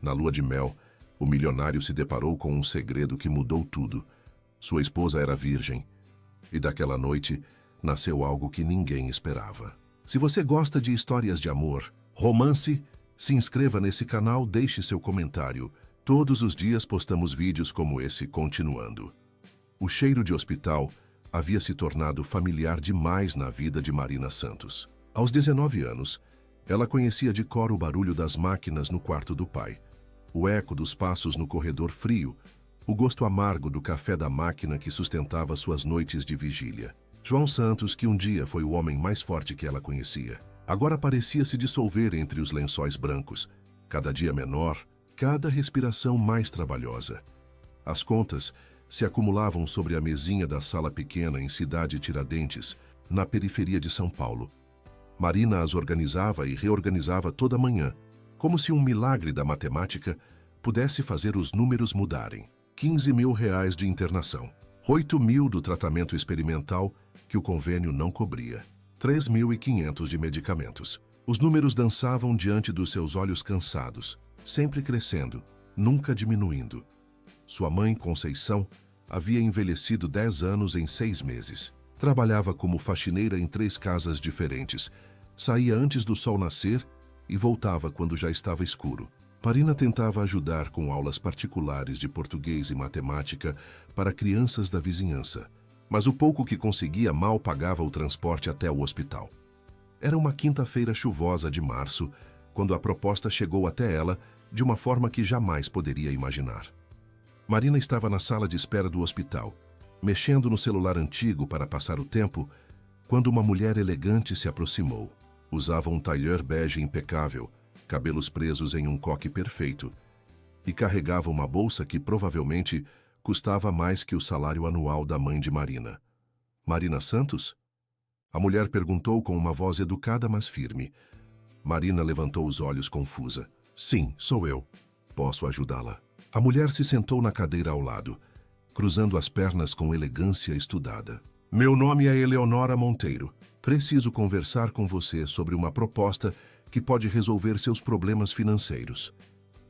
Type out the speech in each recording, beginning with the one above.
Na lua de mel, o milionário se deparou com um segredo que mudou tudo. Sua esposa era virgem, e daquela noite nasceu algo que ninguém esperava. Se você gosta de histórias de amor, romance, se inscreva nesse canal, deixe seu comentário. Todos os dias postamos vídeos como esse continuando. O cheiro de hospital havia se tornado familiar demais na vida de Marina Santos. Aos 19 anos, ela conhecia de cor o barulho das máquinas no quarto do pai, o eco dos passos no corredor frio, o gosto amargo do café da máquina que sustentava suas noites de vigília. João Santos, que um dia foi o homem mais forte que ela conhecia, agora parecia se dissolver entre os lençóis brancos, cada dia menor, cada respiração mais trabalhosa. As contas se acumulavam sobre a mesinha da sala pequena em Cidade Tiradentes, na periferia de São Paulo. Marina as organizava e reorganizava toda manhã, como se um milagre da matemática pudesse fazer os números mudarem. 15 mil reais de internação, 8 mil do tratamento experimental que o convênio não cobria, 3.500 de medicamentos. Os números dançavam diante dos seus olhos cansados, sempre crescendo, nunca diminuindo. Sua mãe, Conceição, havia envelhecido 10 anos em 6 meses. Trabalhava como faxineira em 3 casas diferentes, saía antes do sol nascer e voltava quando já estava escuro. Marina tentava ajudar com aulas particulares de português e matemática para crianças da vizinhança, mas o pouco que conseguia mal pagava o transporte até o hospital. Era uma quinta-feira chuvosa de março, quando a proposta chegou até ela de uma forma que jamais poderia imaginar. Marina estava na sala de espera do hospital, mexendo no celular antigo para passar o tempo, quando uma mulher elegante se aproximou. Usava um tailleur bege impecável, cabelos presos em um coque perfeito, e carregava uma bolsa que provavelmente custava mais que o salário anual da mãe de Marina. Marina Santos? A mulher perguntou com uma voz educada, mas firme. Marina levantou os olhos confusa. Sim, sou eu. Posso ajudá-la? A mulher se sentou na cadeira ao lado, cruzando as pernas com elegância estudada. Meu nome é Eleonora Monteiro. Preciso conversar com você sobre uma proposta que pode resolver seus problemas financeiros.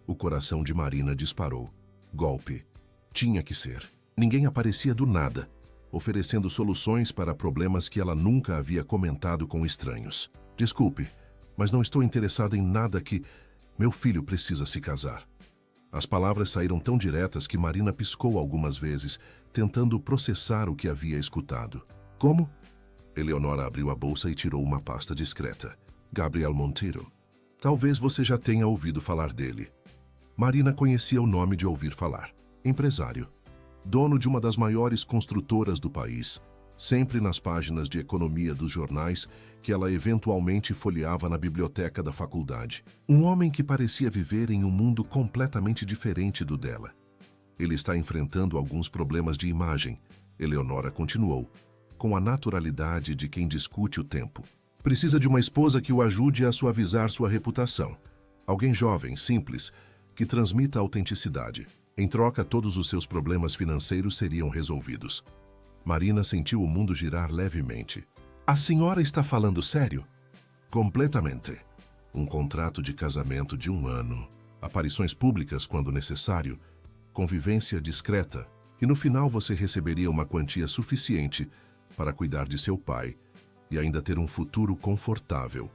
O coração de Marina disparou. Golpe. Tinha que ser. Ninguém aparecia do nada, oferecendo soluções para problemas que ela nunca havia comentado com estranhos. Desculpe, mas não estou interessada em nada que... Meu filho precisa se casar. As palavras saíram tão diretas que Marina piscou algumas vezes, tentando processar o que havia escutado. Como? Eleonora abriu a bolsa e tirou uma pasta discreta. Gabriel Monteiro. Talvez você já tenha ouvido falar dele. Marina conhecia o nome de ouvir falar. Empresário. Dono de uma das maiores construtoras do país, sempre nas páginas de economia dos jornais que ela eventualmente folheava na biblioteca da faculdade. Um homem que parecia viver em um mundo completamente diferente do dela. Ele está enfrentando alguns problemas de imagem, Eleonora continuou, com a naturalidade de quem discute o tempo. Precisa de uma esposa que o ajude a suavizar sua reputação. Alguém jovem, simples, que transmita autenticidade. Em troca, todos os seus problemas financeiros seriam resolvidos. Marina sentiu o mundo girar levemente. A senhora está falando sério? Completamente. Um contrato de casamento de 1 ano, aparições públicas quando necessário, convivência discreta, e no final você receberia uma quantia suficiente para cuidar de seu pai e ainda ter um futuro confortável.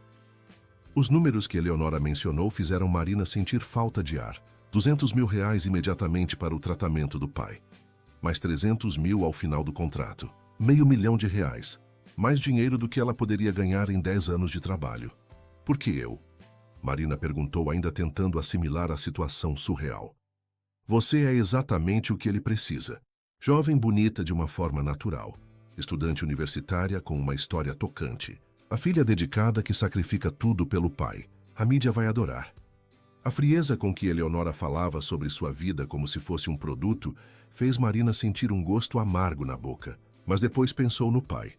Os números que Eleonora mencionou fizeram Marina sentir falta de ar. 200 mil reais imediatamente para o tratamento do pai. Mais 300 mil ao final do contrato. R$500 mil. Mais dinheiro do que ela poderia ganhar em 10 anos de trabalho. Por que eu? Marina perguntou, ainda tentando assimilar a situação surreal. Você é exatamente o que ele precisa. Jovem bonita de uma forma natural. Estudante universitária com uma história tocante. A filha dedicada que sacrifica tudo pelo pai. A mídia vai adorar. A frieza com que Eleonora falava sobre sua vida como se fosse um produto fez Marina sentir um gosto amargo na boca. Mas depois pensou no pai,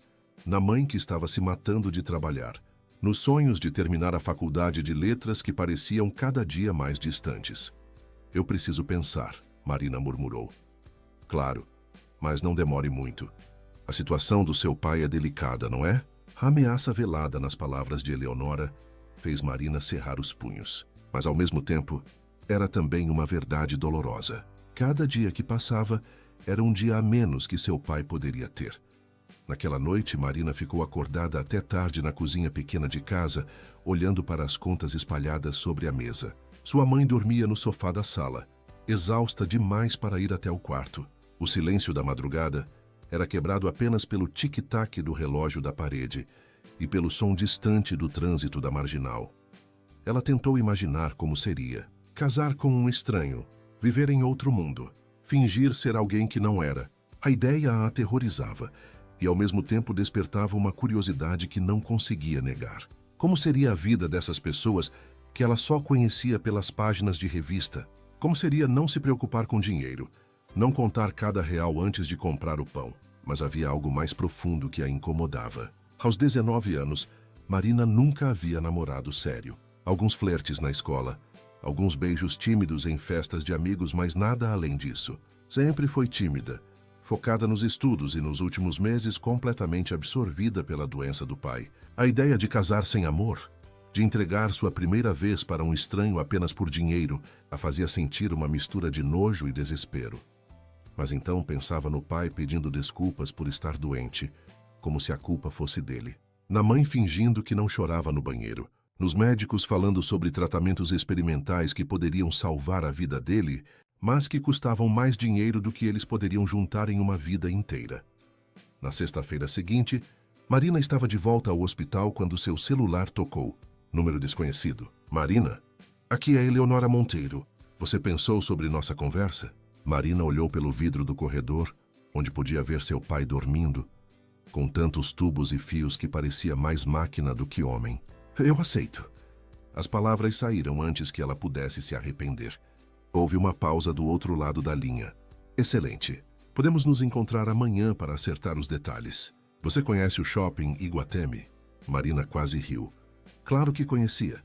na mãe que estava se matando de trabalhar, nos sonhos de terminar a faculdade de letras que pareciam cada dia mais distantes. Eu preciso pensar, Marina murmurou. Claro, mas não demore muito. A situação do seu pai é delicada, não é? A ameaça velada nas palavras de Eleonora fez Marina cerrar os punhos. Mas, ao mesmo tempo, era também uma verdade dolorosa. Cada dia que passava era um dia a menos que seu pai poderia ter. Naquela noite, Marina ficou acordada até tarde na cozinha pequena de casa, olhando para as contas espalhadas sobre a mesa. Sua mãe dormia no sofá da sala, exausta demais para ir até o quarto. O silêncio da madrugada era quebrado apenas pelo tic-tac do relógio da parede e pelo som distante do trânsito da marginal. Ela tentou imaginar como seria. Casar com um estranho, viver em outro mundo, fingir ser alguém que não era. A ideia a aterrorizava e ao mesmo tempo despertava uma curiosidade que não conseguia negar. Como seria a vida dessas pessoas que ela só conhecia pelas páginas de revista? Como seria não se preocupar com dinheiro, não contar cada real antes de comprar o pão? Mas havia algo mais profundo que a incomodava. Aos 19 anos, Marina nunca havia namorado sério. Alguns flertes na escola, alguns beijos tímidos em festas de amigos, mas nada além disso. Sempre foi tímida, focada nos estudos e nos últimos meses completamente absorvida pela doença do pai. A ideia de casar sem amor, de entregar sua primeira vez para um estranho apenas por dinheiro, a fazia sentir uma mistura de nojo e desespero. Mas então pensava no pai pedindo desculpas por estar doente, como se a culpa fosse dele. Na mãe fingindo que não chorava no banheiro. Nos médicos falando sobre tratamentos experimentais que poderiam salvar a vida dele, mas que custavam mais dinheiro do que eles poderiam juntar em uma vida inteira. Na sexta-feira seguinte, Marina estava de volta ao hospital quando seu celular tocou. Número desconhecido. Marina? Aqui é Eleonora Monteiro. Você pensou sobre nossa conversa? Marina olhou pelo vidro do corredor, onde podia ver seu pai dormindo, com tantos tubos e fios que parecia mais máquina do que homem. Eu aceito. As palavras saíram antes que ela pudesse se arrepender. Houve uma pausa do outro lado da linha. Excelente. Podemos nos encontrar amanhã para acertar os detalhes. Você conhece o shopping Iguatemi? Marina quase riu. Claro que conhecia,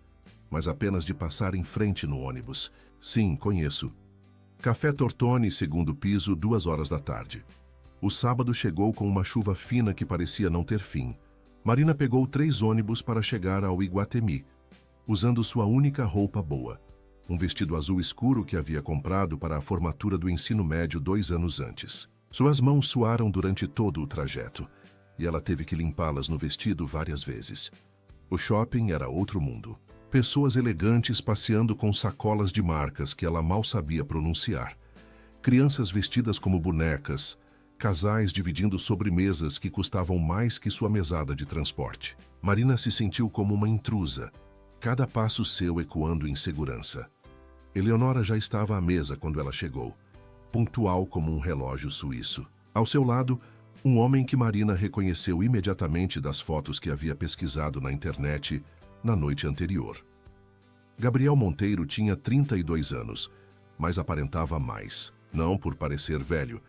mas apenas de passar em frente no ônibus. Sim, conheço. Café Tortoni, segundo piso, 2 horas da tarde. O sábado chegou com uma chuva fina que parecia não ter fim. Marina pegou 3 ônibus para chegar ao Iguatemi, usando sua única roupa boa, um vestido azul escuro que havia comprado para a formatura do ensino médio 2 anos antes. Suas mãos suaram durante todo o trajeto, e ela teve que limpá-las no vestido várias vezes. O shopping era outro mundo. Pessoas elegantes passeando com sacolas de marcas que ela mal sabia pronunciar. Crianças vestidas como bonecas, casais dividindo sobremesas que custavam mais que sua mesada de transporte. Marina se sentiu como uma intrusa, cada passo seu ecoando insegurança. Eleonora já estava à mesa quando ela chegou, pontual como um relógio suíço. Ao seu lado, um homem que Marina reconheceu imediatamente das fotos que havia pesquisado na internet na noite anterior. Gabriel Monteiro tinha 32 anos, mas aparentava mais, não por parecer velho,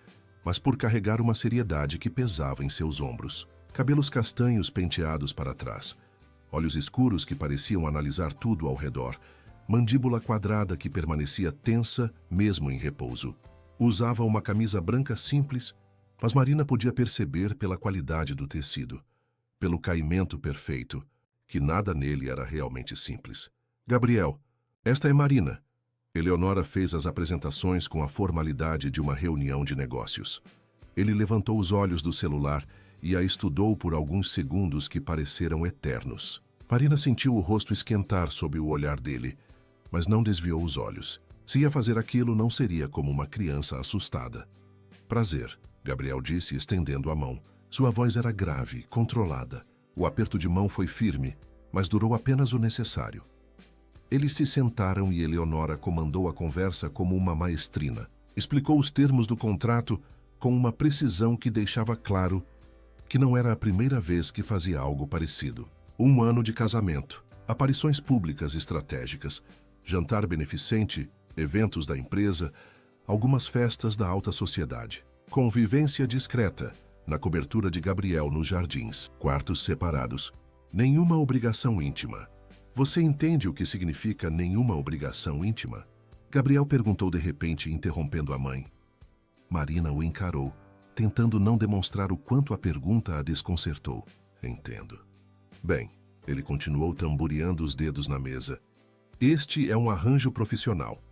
mas por carregar uma seriedade que pesava em seus ombros. Cabelos castanhos penteados para trás, olhos escuros que pareciam analisar tudo ao redor, mandíbula quadrada que permanecia tensa mesmo em repouso. Usava uma camisa branca simples, mas Marina podia perceber pela qualidade do tecido, pelo caimento perfeito, que nada nele era realmente simples. Gabriel, esta é Marina. Eleonora fez as apresentações com a formalidade de uma reunião de negócios. Ele levantou os olhos do celular e a estudou por alguns segundos que pareceram eternos. Marina sentiu o rosto esquentar sob o olhar dele, mas não desviou os olhos. Se ia fazer aquilo, não seria como uma criança assustada. Prazer, Gabriel disse, estendendo a mão. Sua voz era grave, controlada. O aperto de mão foi firme, mas durou apenas o necessário. Eles se sentaram e Eleonora comandou a conversa como uma maestrina. Explicou os termos do contrato com uma precisão que deixava claro que não era a primeira vez que fazia algo parecido. 1 ano de casamento, aparições públicas estratégicas, jantar beneficente, eventos da empresa, algumas festas da alta sociedade. Convivência discreta, na cobertura de Gabriel nos jardins, quartos separados. Nenhuma obrigação íntima. Você entende o que significa nenhuma obrigação íntima? Gabriel perguntou de repente, interrompendo a mãe. Marina o encarou, tentando não demonstrar o quanto a pergunta a desconcertou. Entendo. Bem, ele continuou tamboreando os dedos na mesa. Este é um arranjo profissional.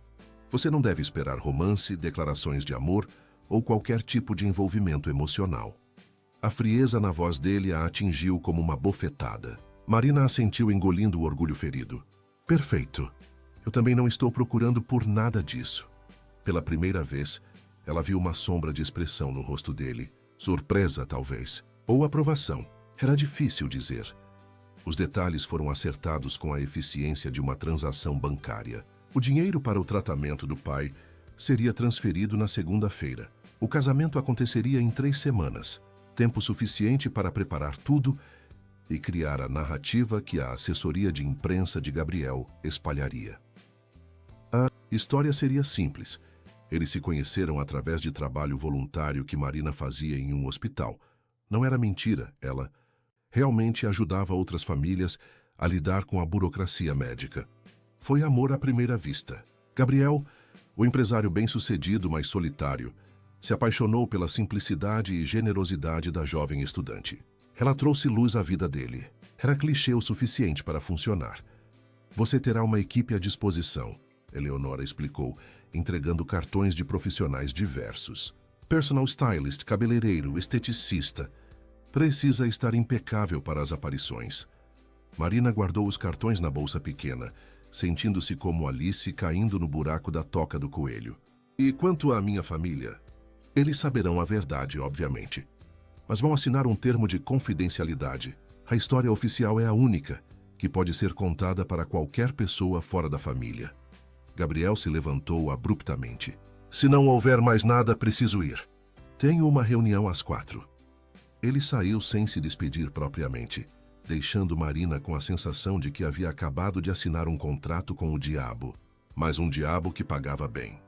Você não deve esperar romance, declarações de amor ou qualquer tipo de envolvimento emocional. A frieza na voz dele a atingiu como uma bofetada. Marina assentiu, engolindo o orgulho ferido. Perfeito. Eu também não estou procurando por nada disso. Pela primeira vez, ela viu uma sombra de expressão no rosto dele. Surpresa, talvez. Ou aprovação. Era difícil dizer. Os detalhes foram acertados com a eficiência de uma transação bancária. O dinheiro para o tratamento do pai seria transferido na segunda-feira. O casamento aconteceria em 3 semanas. Tempo suficiente para preparar tudo e criar a narrativa que a assessoria de imprensa de Gabriel espalharia. A história seria simples. Eles se conheceram através de trabalho voluntário que Marina fazia em um hospital. Não era mentira, ela realmente ajudava outras famílias a lidar com a burocracia médica. Foi amor à primeira vista. Gabriel, o empresário bem-sucedido, mas solitário, se apaixonou pela simplicidade e generosidade da jovem estudante. Ela trouxe luz à vida dele. Era clichê o suficiente para funcionar. Você terá uma equipe à disposição, Eleonora explicou, entregando cartões de profissionais diversos. Personal stylist, cabeleireiro, esteticista. Precisa estar impecável para as aparições. Marina guardou os cartões na bolsa pequena, sentindo-se como Alice caindo no buraco da toca do coelho. E quanto à minha família? Eles saberão a verdade, obviamente. Mas vão assinar um termo de confidencialidade. A história oficial é a única, que pode ser contada para qualquer pessoa fora da família. Gabriel se levantou abruptamente. Se não houver mais nada, preciso ir. Tenho uma reunião às 4. Ele saiu sem se despedir propriamente, deixando Marina com a sensação de que havia acabado de assinar um contrato com o diabo, mas um diabo que pagava bem.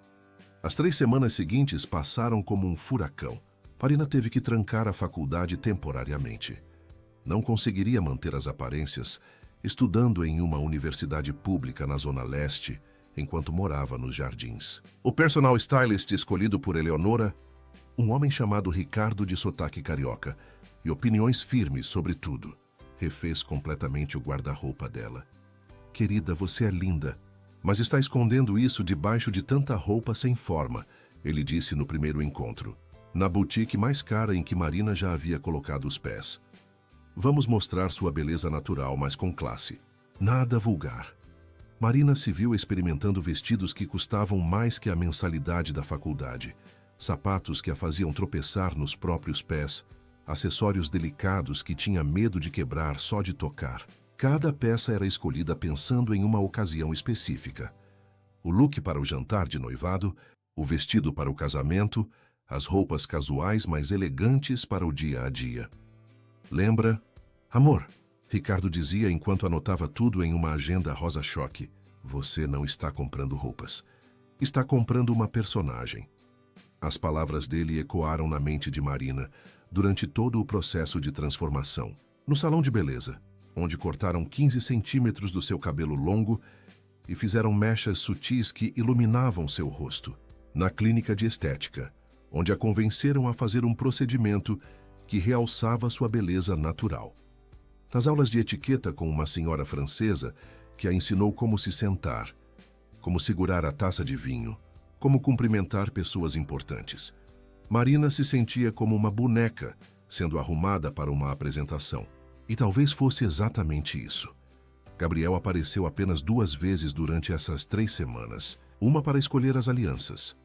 As 3 semanas seguintes passaram como um furacão. Marina teve que trancar a faculdade temporariamente. Não conseguiria manter as aparências, estudando em uma universidade pública na Zona Leste, enquanto morava nos Jardins. O personal stylist escolhido por Eleonora, um homem chamado Ricardo, de sotaque carioca, e opiniões firmes sobre tudo, refez completamente o guarda-roupa dela. Querida, você é linda, mas está escondendo isso debaixo de tanta roupa sem forma, ele disse no primeiro encontro, na boutique mais cara em que Marina já havia colocado os pés. Vamos mostrar sua beleza natural, mas com classe. Nada vulgar. Marina se viu experimentando vestidos que custavam mais que a mensalidade da faculdade, sapatos que a faziam tropeçar nos próprios pés, acessórios delicados que tinha medo de quebrar só de tocar. Cada peça era escolhida pensando em uma ocasião específica. O look para o jantar de noivado, o vestido para o casamento, as roupas casuais mais elegantes para o dia a dia. Lembra? Amor, Ricardo dizia enquanto anotava tudo em uma agenda rosa-choque. Você não está comprando roupas. Está comprando uma personagem. As palavras dele ecoaram na mente de Marina durante todo o processo de transformação. No salão de beleza, onde cortaram 15 centímetros do seu cabelo longo e fizeram mechas sutis que iluminavam seu rosto. Na clínica de estética, onde a convenceram a fazer um procedimento que realçava sua beleza natural. Nas aulas de etiqueta com uma senhora francesa que a ensinou como se sentar, como segurar a taça de vinho, como cumprimentar pessoas importantes. Marina se sentia como uma boneca sendo arrumada para uma apresentação. E talvez fosse exatamente isso. Gabriel apareceu apenas 2 vezes durante essas 3 semanas, uma para escolher as alianças.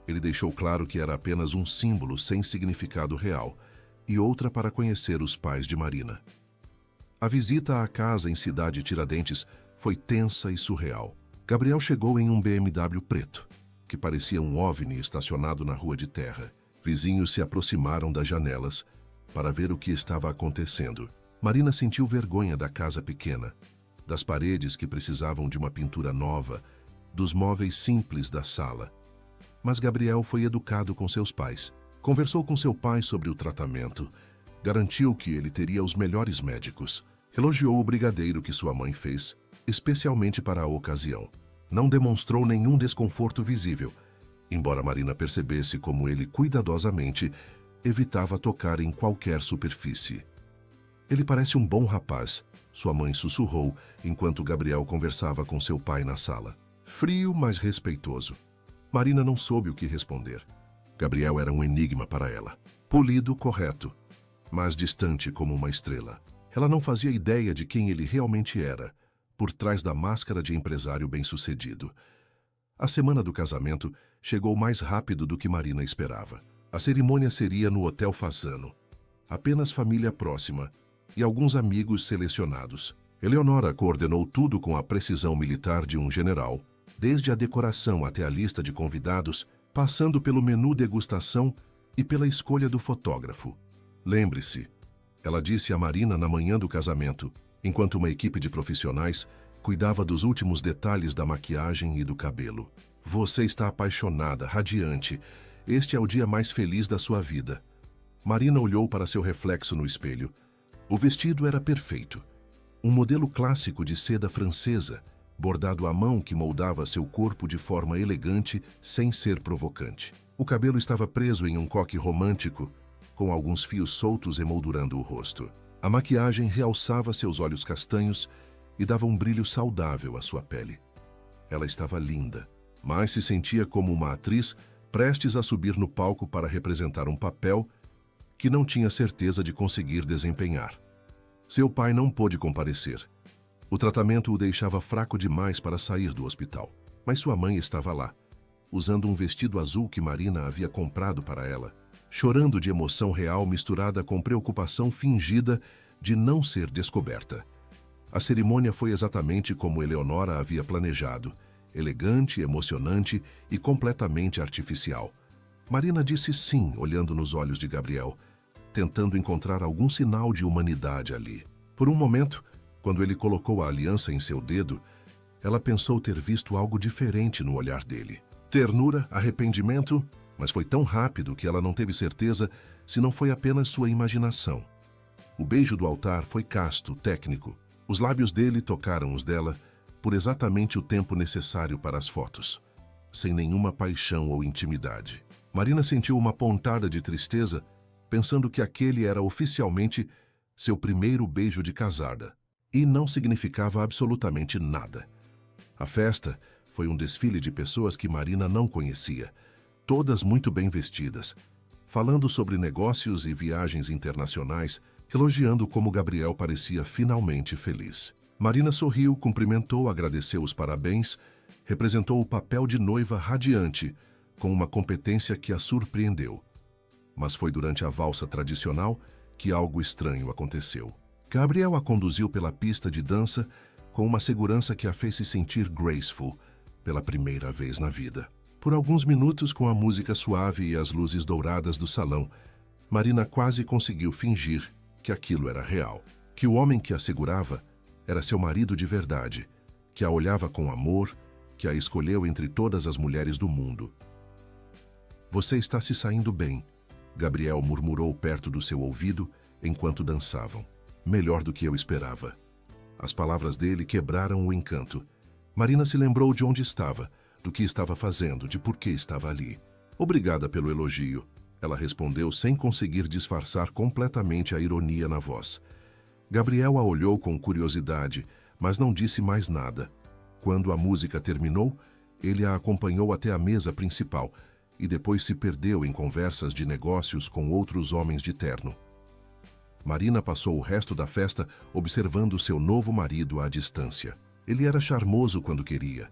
Ele deixou claro que era apenas um símbolo sem significado real, e outra para conhecer os pais de Marina. A visita à casa em Cidade Tiradentes foi tensa e surreal. Gabriel chegou em um BMW preto, que parecia um OVNI estacionado na rua de terra. Vizinhos se aproximaram das janelas para ver o que estava acontecendo. Marina sentiu vergonha da casa pequena, das paredes que precisavam de uma pintura nova, dos móveis simples da sala. Mas Gabriel foi educado com seus pais. Conversou com seu pai sobre o tratamento, garantiu que ele teria os melhores médicos, elogiou o brigadeiro que sua mãe fez, especialmente para a ocasião. Não demonstrou nenhum desconforto visível, embora Marina percebesse como ele cuidadosamente evitava tocar em qualquer superfície. Ele parece um bom rapaz, sua mãe sussurrou enquanto Gabriel conversava com seu pai na sala. Frio, mas respeitoso. Marina não soube o que responder. Gabriel era um enigma para ela. Polido, correto, mas distante como uma estrela. Ela não fazia ideia de quem ele realmente era, por trás da máscara de empresário bem-sucedido. A semana do casamento chegou mais rápido do que Marina esperava. A cerimônia seria no Hotel Fasano. Apenas família próxima e alguns amigos selecionados. Eleonora coordenou tudo com a precisão militar de um general, desde a decoração até a lista de convidados, passando pelo menu degustação e pela escolha do fotógrafo. Lembre-se, ela disse a Marina na manhã do casamento, enquanto uma equipe de profissionais cuidava dos últimos detalhes da maquiagem e do cabelo. Você está apaixonada, radiante. Este é o dia mais feliz da sua vida. Marina olhou para seu reflexo no espelho. O vestido era perfeito. Um modelo clássico de seda francesa, bordado à mão que moldava seu corpo de forma elegante sem ser provocante. O cabelo estava preso em um coque romântico, com alguns fios soltos emoldurando o rosto. A maquiagem realçava seus olhos castanhos e dava um brilho saudável à sua pele. Ela estava linda, mas se sentia como uma atriz prestes a subir no palco para representar um papel que não tinha certeza de conseguir desempenhar. Seu pai não pôde comparecer. O tratamento o deixava fraco demais para sair do hospital. Mas sua mãe estava lá, usando um vestido azul que Marina havia comprado para ela, chorando de emoção real misturada com preocupação fingida de não ser descoberta. A cerimônia foi exatamente como Eleonora havia planejado, elegante, emocionante e completamente artificial. Marina disse sim, olhando nos olhos de Gabriel, tentando encontrar algum sinal de humanidade ali. Por um momento, quando ele colocou a aliança em seu dedo, ela pensou ter visto algo diferente no olhar dele. Ternura, arrependimento, mas foi tão rápido que ela não teve certeza se não foi apenas sua imaginação. O beijo do altar foi casto, técnico. Os lábios dele tocaram os dela por exatamente o tempo necessário para as fotos, sem nenhuma paixão ou intimidade. Marina sentiu uma pontada de tristeza, pensando que aquele era oficialmente seu primeiro beijo de casada, e não significava absolutamente nada. A festa foi um desfile de pessoas que Marina não conhecia, todas muito bem vestidas, falando sobre negócios e viagens internacionais, elogiando como Gabriel parecia finalmente feliz. Marina sorriu, cumprimentou, agradeceu os parabéns, representou o papel de noiva radiante, com uma competência que a surpreendeu. Mas foi durante a valsa tradicional que algo estranho aconteceu. Gabriel a conduziu pela pista de dança com uma segurança que a fez se sentir graceful pela primeira vez na vida. Por alguns minutos, com a música suave e as luzes douradas do salão, Marina quase conseguiu fingir que aquilo era real, que o homem que a segurava era seu marido de verdade, que a olhava com amor, que a escolheu entre todas as mulheres do mundo. Você está se saindo bem, Gabriel murmurou perto do seu ouvido enquanto dançavam. Melhor do que eu esperava. As palavras dele quebraram o encanto. Marina se lembrou de onde estava, do que estava fazendo, de por que estava ali. Obrigada pelo elogio, ela respondeu sem conseguir disfarçar completamente a ironia na voz. Gabriel a olhou com curiosidade, mas não disse mais nada. Quando a música terminou, ele a acompanhou até a mesa principal e depois se perdeu em conversas de negócios com outros homens de terno. Marina passou o resto da festa observando seu novo marido à distância. Ele era charmoso quando queria.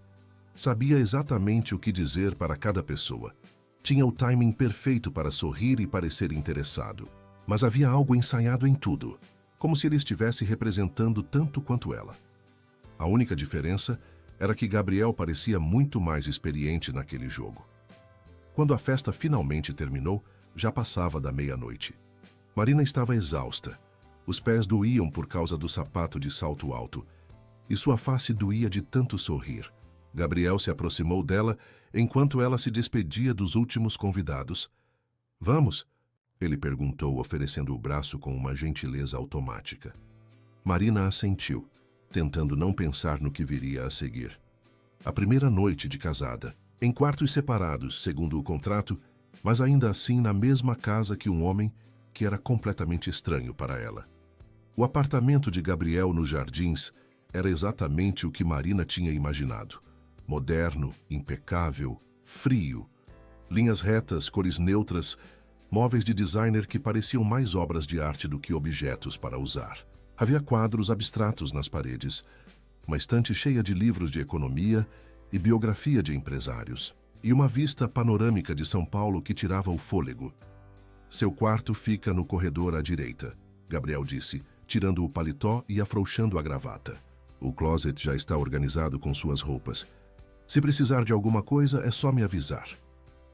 Sabia exatamente o que dizer para cada pessoa. Tinha o timing perfeito para sorrir e parecer interessado. Mas havia algo ensaiado em tudo, como se ele estivesse representando tanto quanto ela. A única diferença era que Gabriel parecia muito mais experiente naquele jogo. Quando a festa finalmente terminou, já passava da meia-noite. Marina estava exausta. Os pés doíam por causa do sapato de salto alto, e sua face doía de tanto sorrir. Gabriel se aproximou dela enquanto ela se despedia dos últimos convidados. Vamos? Ele perguntou, oferecendo o braço com uma gentileza automática. Marina assentiu, tentando não pensar no que viria a seguir. A primeira noite de casada, em quartos separados, segundo o contrato, mas ainda assim na mesma casa que um homem que era completamente estranho para ela. O apartamento de Gabriel nos Jardins era exatamente o que Marina tinha imaginado. Moderno, impecável, frio. Linhas retas, cores neutras, móveis de designer que pareciam mais obras de arte do que objetos para usar. Havia quadros abstratos nas paredes, uma estante cheia de livros de economia e biografia de empresários, e uma vista panorâmica de São Paulo que tirava o fôlego. Seu quarto fica no corredor à direita, Gabriel disse, tirando o paletó e afrouxando a gravata. O closet já está organizado com suas roupas. Se precisar de alguma coisa, é só me avisar.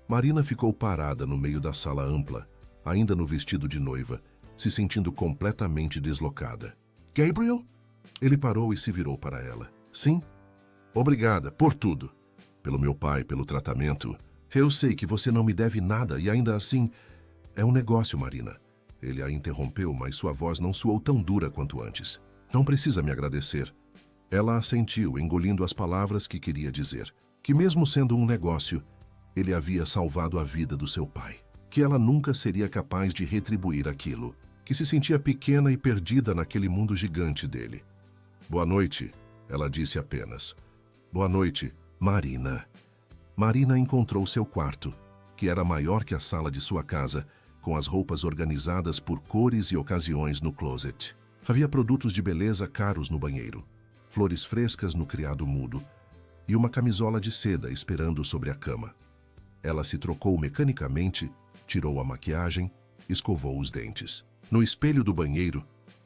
Marina ficou parada no meio da sala ampla, ainda no vestido de noiva, se sentindo completamente deslocada. Gabriel? Ele parou e se virou para ela. Sim? Obrigada, por tudo. Pelo meu pai, pelo tratamento. Eu sei que você não me deve nada e ainda assim... É um negócio, Marina. Ele a interrompeu, mas sua voz não soou tão dura quanto antes. Não precisa me agradecer. Ela assentiu, engolindo as palavras que queria dizer. Que mesmo sendo um negócio, ele havia salvado a vida do seu pai. Que ela nunca seria capaz de retribuir aquilo. Que se sentia pequena e perdida naquele mundo gigante dele. Boa noite, ela disse apenas. Boa noite, Marina. Marina encontrou seu quarto, que era maior que a sala de sua casa, com as roupas organizadas por cores e ocasiões no closet. Havia produtos de beleza caros no banheiro, flores frescas no criado mudo e uma camisola de seda esperando sobre a cama. Ela se trocou mecanicamente, tirou a maquiagem, escovou os dentes. No espelho do banheiro,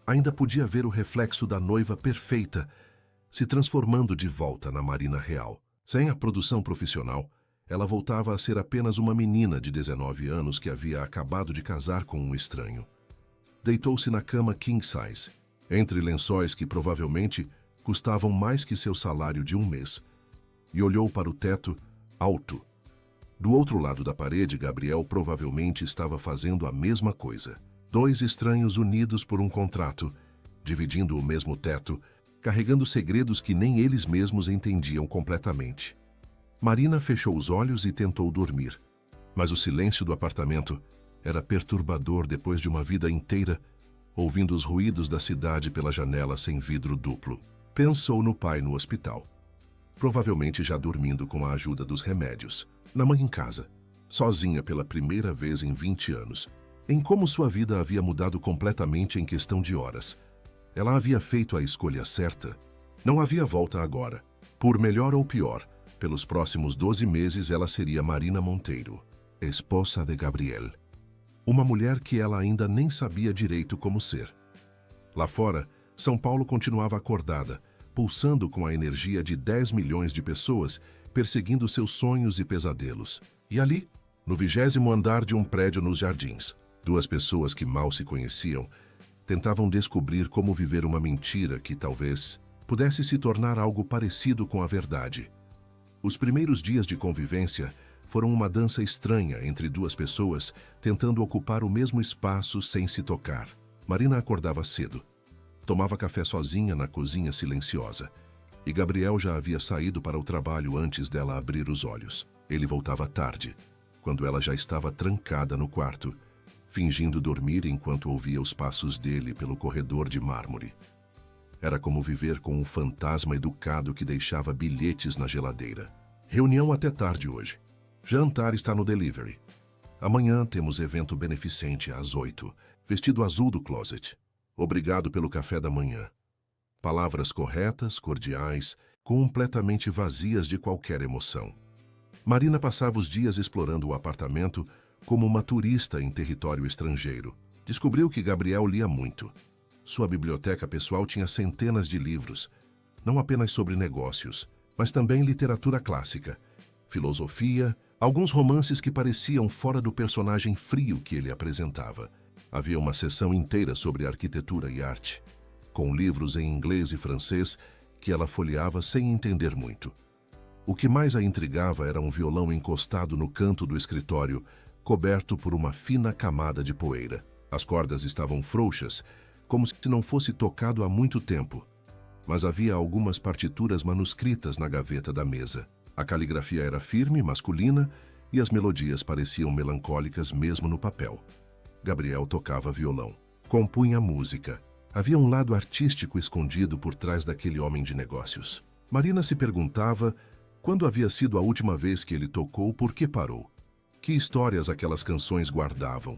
ainda podia ver o reflexo da noiva perfeita, se transformando de volta na Marina real. Sem a produção profissional, ela voltava a ser apenas uma menina de 19 anos que havia acabado de casar com um estranho. Deitou-se na cama king size, entre lençóis que provavelmente custavam mais que seu salário de um mês, e olhou para o teto, alto. Do outro lado da parede, Gabriel provavelmente estava fazendo a mesma coisa. Dois estranhos unidos por um contrato, dividindo o mesmo teto, carregando segredos que nem eles mesmos entendiam completamente. Marina fechou os olhos e tentou dormir, mas o silêncio do apartamento era perturbador depois de uma vida inteira ouvindo os ruídos da cidade pela janela sem vidro duplo. Pensou no pai no hospital, provavelmente já dormindo com a ajuda dos remédios, na mãe em casa, sozinha pela primeira vez em 20 anos, em como sua vida havia mudado completamente em questão de horas. Ela havia feito a escolha certa. Não havia volta agora. Por melhor ou pior, pelos próximos 12 meses ela seria Marina Monteiro, esposa de Gabriel. Uma mulher que ela ainda nem sabia direito como ser. Lá fora, São Paulo continuava acordada, pulsando com a energia de 10 milhões de pessoas, perseguindo seus sonhos e pesadelos. E ali, no 20º andar de um prédio nos Jardins, duas pessoas que mal se conheciam tentavam descobrir como viver uma mentira que talvez pudesse se tornar algo parecido com a verdade. Os primeiros dias de convivência foram uma dança estranha entre duas pessoas tentando ocupar o mesmo espaço sem se tocar. Marina acordava cedo. Tomava café sozinha na cozinha silenciosa. E Gabriel já havia saído para o trabalho antes dela abrir os olhos. Ele voltava tarde, quando ela já estava trancada no quarto, fingindo dormir enquanto ouvia os passos dele pelo corredor de mármore. Era como viver com um fantasma educado que deixava bilhetes na geladeira. Reunião até tarde hoje. Jantar está no delivery. Amanhã temos evento beneficente às 8. Vestido azul do closet. Obrigado pelo café da manhã. Palavras corretas, cordiais, completamente vazias de qualquer emoção. Marina passava os dias explorando o apartamento como uma turista em território estrangeiro. Descobriu que Gabriel lia muito. Sua biblioteca pessoal tinha centenas de livros, não apenas sobre negócios, mas também literatura clássica, filosofia, alguns romances que pareciam fora do personagem frio que ele apresentava. Havia uma seção inteira sobre arquitetura e arte, com livros em inglês e francês que ela folheava sem entender muito. O que mais a intrigava era um violão encostado no canto do escritório, coberto por uma fina camada de poeira. As cordas estavam frouxas, como se não fosse tocado há muito tempo, mas havia algumas partituras manuscritas na gaveta da mesa. A caligrafia era firme, masculina, e as melodias pareciam melancólicas mesmo no papel. Gabriel tocava violão, compunha música. Havia um lado artístico escondido por trás daquele homem de negócios. Marina se perguntava Quando havia sido a última vez que ele tocou, por que parou? Que histórias aquelas canções guardavam?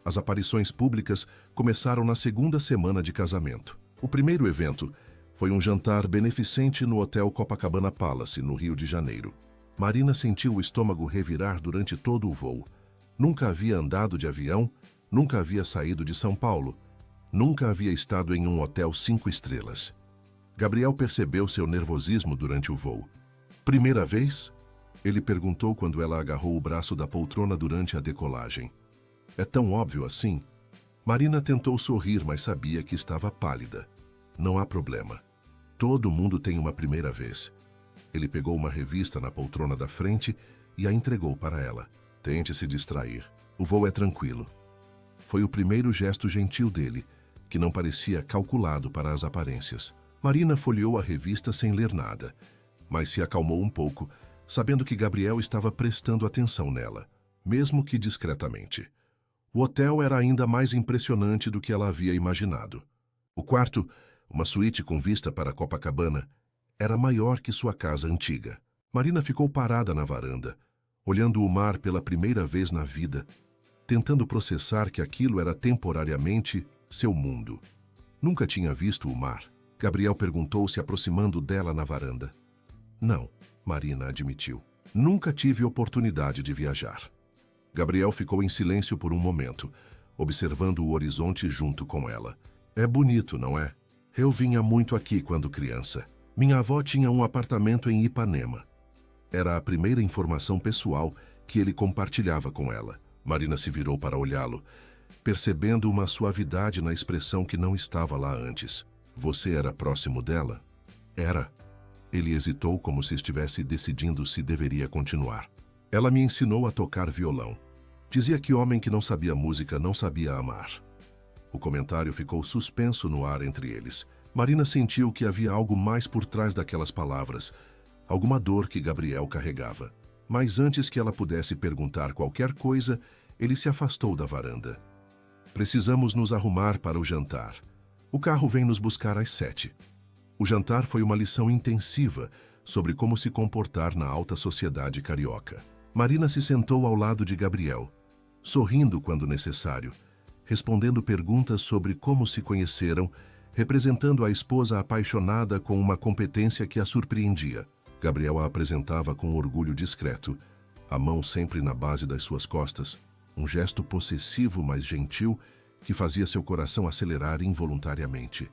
As aparições públicas começaram na segunda semana de casamento. O primeiro evento foi um jantar beneficente no Hotel Copacabana Palace, no Rio de Janeiro. Marina sentiu o estômago revirar durante todo o voo. Nunca havia andado de avião, nunca havia saído de São Paulo, nunca havia estado em um hotel 5 estrelas. Gabriel percebeu seu nervosismo durante o voo. Primeira vez? Ele perguntou quando ela agarrou o braço da poltrona durante a decolagem. É tão óbvio assim? Marina tentou sorrir, mas sabia que estava pálida. Não há problema. Todo mundo tem uma primeira vez. Ele pegou uma revista na poltrona da frente e a entregou para ela. Tente se distrair. O voo é tranquilo. Foi o primeiro gesto gentil dele, que não parecia calculado para as aparências. Marina folheou a revista sem ler nada, mas se acalmou um pouco, sabendo que Gabriel estava prestando atenção nela, mesmo que discretamente. O hotel era ainda mais impressionante do que ela havia imaginado. O quarto, uma suíte com vista para Copacabana, era maior que sua casa antiga. Marina ficou parada na varanda, olhando o mar pela primeira vez na vida, tentando processar que aquilo era temporariamente seu mundo. Nunca tinha visto o mar. Gabriel perguntou, se aproximando dela na varanda. Não, Marina admitiu. Nunca tive oportunidade de viajar. Gabriel ficou em silêncio por um momento, observando o horizonte junto com ela. É bonito, não é? Eu vinha muito aqui quando criança. Minha avó tinha um apartamento em Ipanema. Era a primeira informação pessoal que ele compartilhava com ela. Marina se virou para olhá-lo, percebendo uma suavidade na expressão que não estava lá antes. Você era próximo dela? Era. Ele hesitou, como se estivesse decidindo se deveria continuar. Ela me ensinou a tocar violão. Dizia que homem que não sabia música não sabia amar. O comentário ficou suspenso no ar entre eles. Marina sentiu que havia algo mais por trás daquelas palavras, alguma dor que Gabriel carregava. Mas antes que ela pudesse perguntar qualquer coisa, ele se afastou da varanda. Precisamos nos arrumar para o jantar. O carro vem nos buscar às 7. O jantar foi uma lição intensiva sobre como se comportar na alta sociedade carioca. Marina se sentou ao lado de Gabriel, sorrindo quando necessário, respondendo perguntas sobre como se conheceram, representando a esposa apaixonada com uma competência que a surpreendia. Gabriel a apresentava com orgulho discreto, a mão sempre na base das suas costas, um gesto possessivo, mas gentil, que fazia seu coração acelerar involuntariamente.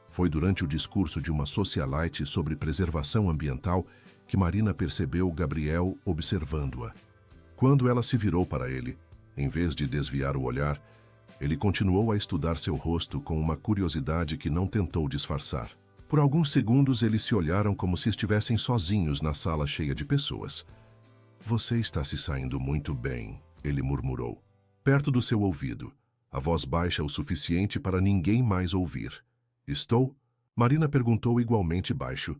Foi durante o discurso de uma socialite sobre preservação ambiental que Marina percebeu Gabriel observando-a. Quando ela se virou para ele, em vez de desviar o olhar, ele continuou a estudar seu rosto com uma curiosidade que não tentou disfarçar. Por alguns segundos eles se olharam como se estivessem sozinhos na sala cheia de pessoas. Você está se saindo muito bem, ele murmurou, perto do seu ouvido, a voz baixa o suficiente para ninguém mais ouvir. Estou? Marina perguntou igualmente baixo.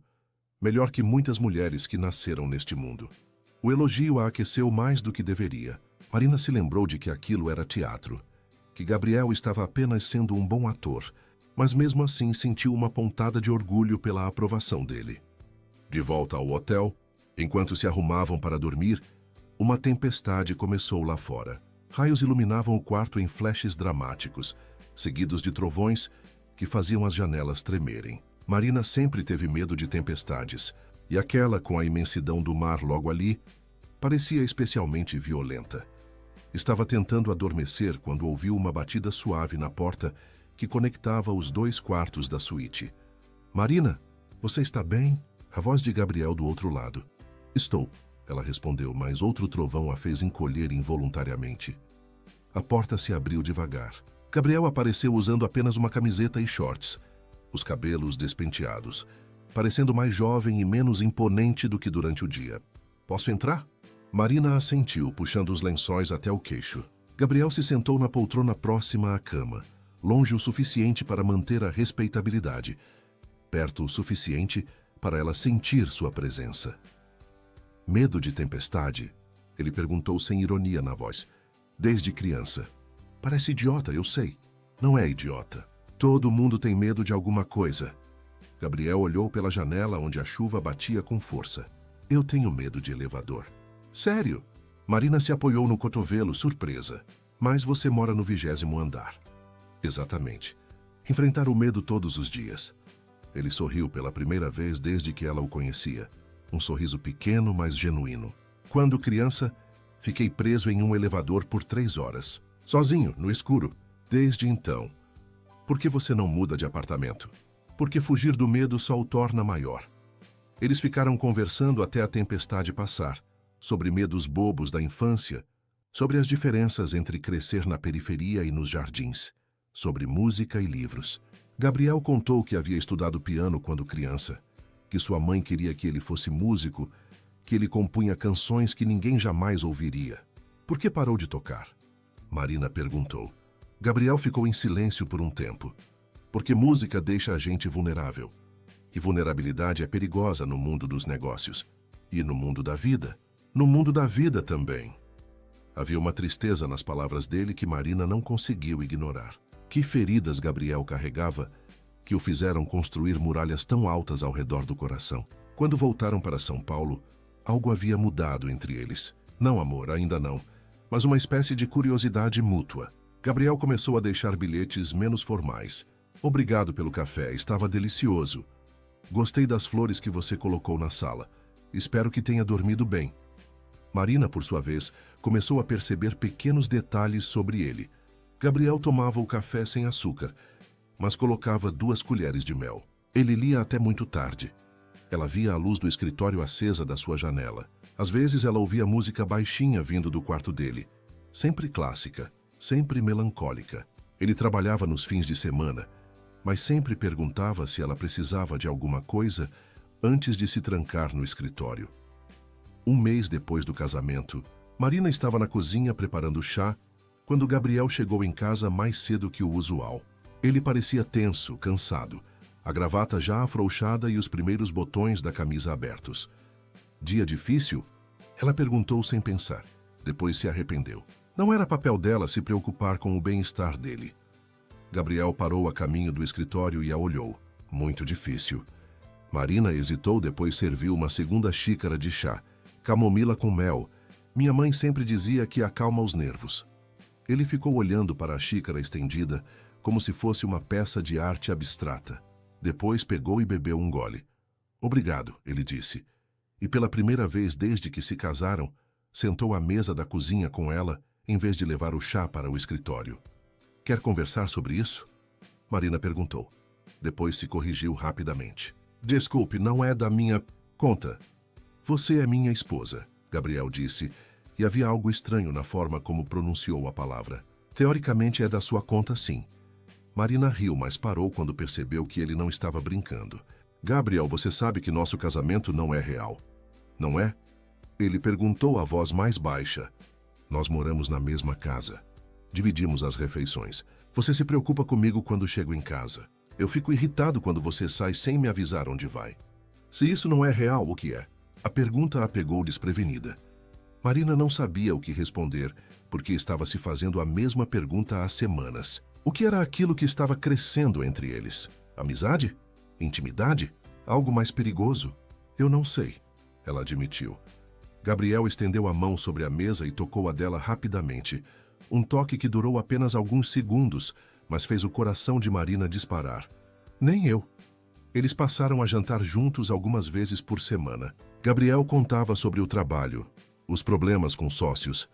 Melhor que muitas mulheres que nasceram neste mundo. O elogio a aqueceu mais do que deveria. Marina se lembrou de que aquilo era teatro, que Gabriel estava apenas sendo um bom ator, mas mesmo assim sentiu uma pontada de orgulho pela aprovação dele. De volta ao hotel, enquanto se arrumavam para dormir, uma tempestade começou lá fora. Raios iluminavam o quarto em flashes dramáticos, seguidos de trovões que faziam as janelas tremerem. Marina sempre teve medo de tempestades, e aquela, com a imensidão do mar logo ali, parecia especialmente violenta. Estava tentando adormecer quando ouviu uma batida suave na porta que conectava os 2 quartos da suíte. Marina, você está bem? A voz de Gabriel do outro lado. Estou, ela respondeu, mas outro trovão a fez encolher involuntariamente. A porta se abriu devagar. Gabriel apareceu usando apenas uma camiseta e shorts, os cabelos despenteados, parecendo mais jovem e menos imponente do que durante o dia. Posso entrar? Marina assentiu, puxando os lençóis até o queixo. Gabriel se sentou na poltrona próxima à cama, longe o suficiente para manter a respeitabilidade, perto o suficiente para ela sentir sua presença. Medo de tempestade? Ele perguntou sem ironia na voz. Desde criança. Parece idiota, eu sei. Não é idiota. Todo mundo tem medo de alguma coisa. Gabriel olhou pela janela onde a chuva batia com força. Eu tenho medo de elevador. Sério? Marina se apoiou no cotovelo, surpresa. Mas você mora no 20º andar. Exatamente. Enfrentar o medo todos os dias. Ele sorriu pela primeira vez desde que ela o conhecia. Um sorriso pequeno, mas genuíno. Quando criança, fiquei preso em um elevador por 3 horas. Sozinho, no escuro. Desde então. Por que você não muda de apartamento? Porque fugir do medo só o torna maior. Eles ficaram conversando até a tempestade passar, sobre medos bobos da infância, sobre as diferenças entre crescer na periferia e nos jardins, sobre música e livros. Gabriel contou que havia estudado piano quando criança, que sua mãe queria que ele fosse músico, que ele compunha canções que ninguém jamais ouviria. Por que parou de tocar? Marina perguntou. Gabriel ficou em silêncio por um tempo. Porque música deixa a gente vulnerável. E vulnerabilidade é perigosa no mundo dos negócios. E no mundo da vida. No mundo da vida também. Havia uma tristeza nas palavras dele que Marina não conseguiu ignorar. Que feridas Gabriel carregava que o fizeram construir muralhas tão altas ao redor do coração. Quando voltaram para São Paulo, algo havia mudado entre eles. Não amor, ainda não, mas uma espécie de curiosidade mútua. Gabriel começou a deixar bilhetes menos formais. Obrigado pelo café, estava delicioso. Gostei das flores que você colocou na sala. Espero que tenha dormido bem. Marina, por sua vez, começou a perceber pequenos detalhes sobre ele. Gabriel tomava o café sem açúcar, mas colocava 2 colheres de mel. Ele lia até muito tarde. Ela via a luz do escritório acesa da sua janela. Às vezes ela ouvia música baixinha vindo do quarto dele. Sempre clássica, sempre melancólica. Ele trabalhava nos fins de semana, mas sempre perguntava se ela precisava de alguma coisa antes de se trancar no escritório. Um mês depois do casamento, Marina estava na cozinha preparando chá quando Gabriel chegou em casa mais cedo que o usual. Ele parecia tenso, cansado, a gravata já afrouxada e os primeiros botões da camisa abertos. Dia difícil? Ela perguntou sem pensar. Depois se arrependeu. Não era papel dela se preocupar com o bem-estar dele. Gabriel parou a caminho do escritório e a olhou. Muito difícil. Marina hesitou, depois serviu uma segunda xícara de chá. Camomila com mel. Minha mãe sempre dizia que acalma os nervos. Ele ficou olhando para a xícara estendida, como se fosse uma peça de arte abstrata. Depois pegou e bebeu um gole. Obrigado, ele disse. E pela primeira vez desde que se casaram, sentou à mesa da cozinha com ela, em vez de levar o chá para o escritório. Quer conversar sobre isso? Marina perguntou. Depois se corrigiu rapidamente. Desculpe, não é da minha conta. Você é minha esposa, Gabriel disse, e havia algo estranho na forma como pronunciou a palavra. Teoricamente é da sua conta, sim. Marina riu, mas parou quando percebeu que ele não estava brincando. Gabriel, você sabe que nosso casamento não é real, não é? Ele perguntou a voz mais baixa. Nós moramos na mesma casa. Dividimos as refeições. Você se preocupa comigo quando chego em casa. Eu fico irritado quando você sai sem me avisar onde vai. Se isso não é real, o que é? A pergunta a pegou desprevenida. Marina não sabia o que responder, porque estava se fazendo a mesma pergunta há semanas. O que era aquilo que estava crescendo entre eles? Amizade? Intimidade? Algo mais perigoso? Eu não sei, ela admitiu. Gabriel estendeu a mão sobre a mesa e tocou a dela rapidamente. Um toque que durou apenas alguns segundos, mas fez o coração de Marina disparar. Nem eu. Eles passaram a jantar juntos algumas vezes por semana. Gabriel contava sobre o trabalho, os problemas com sócios,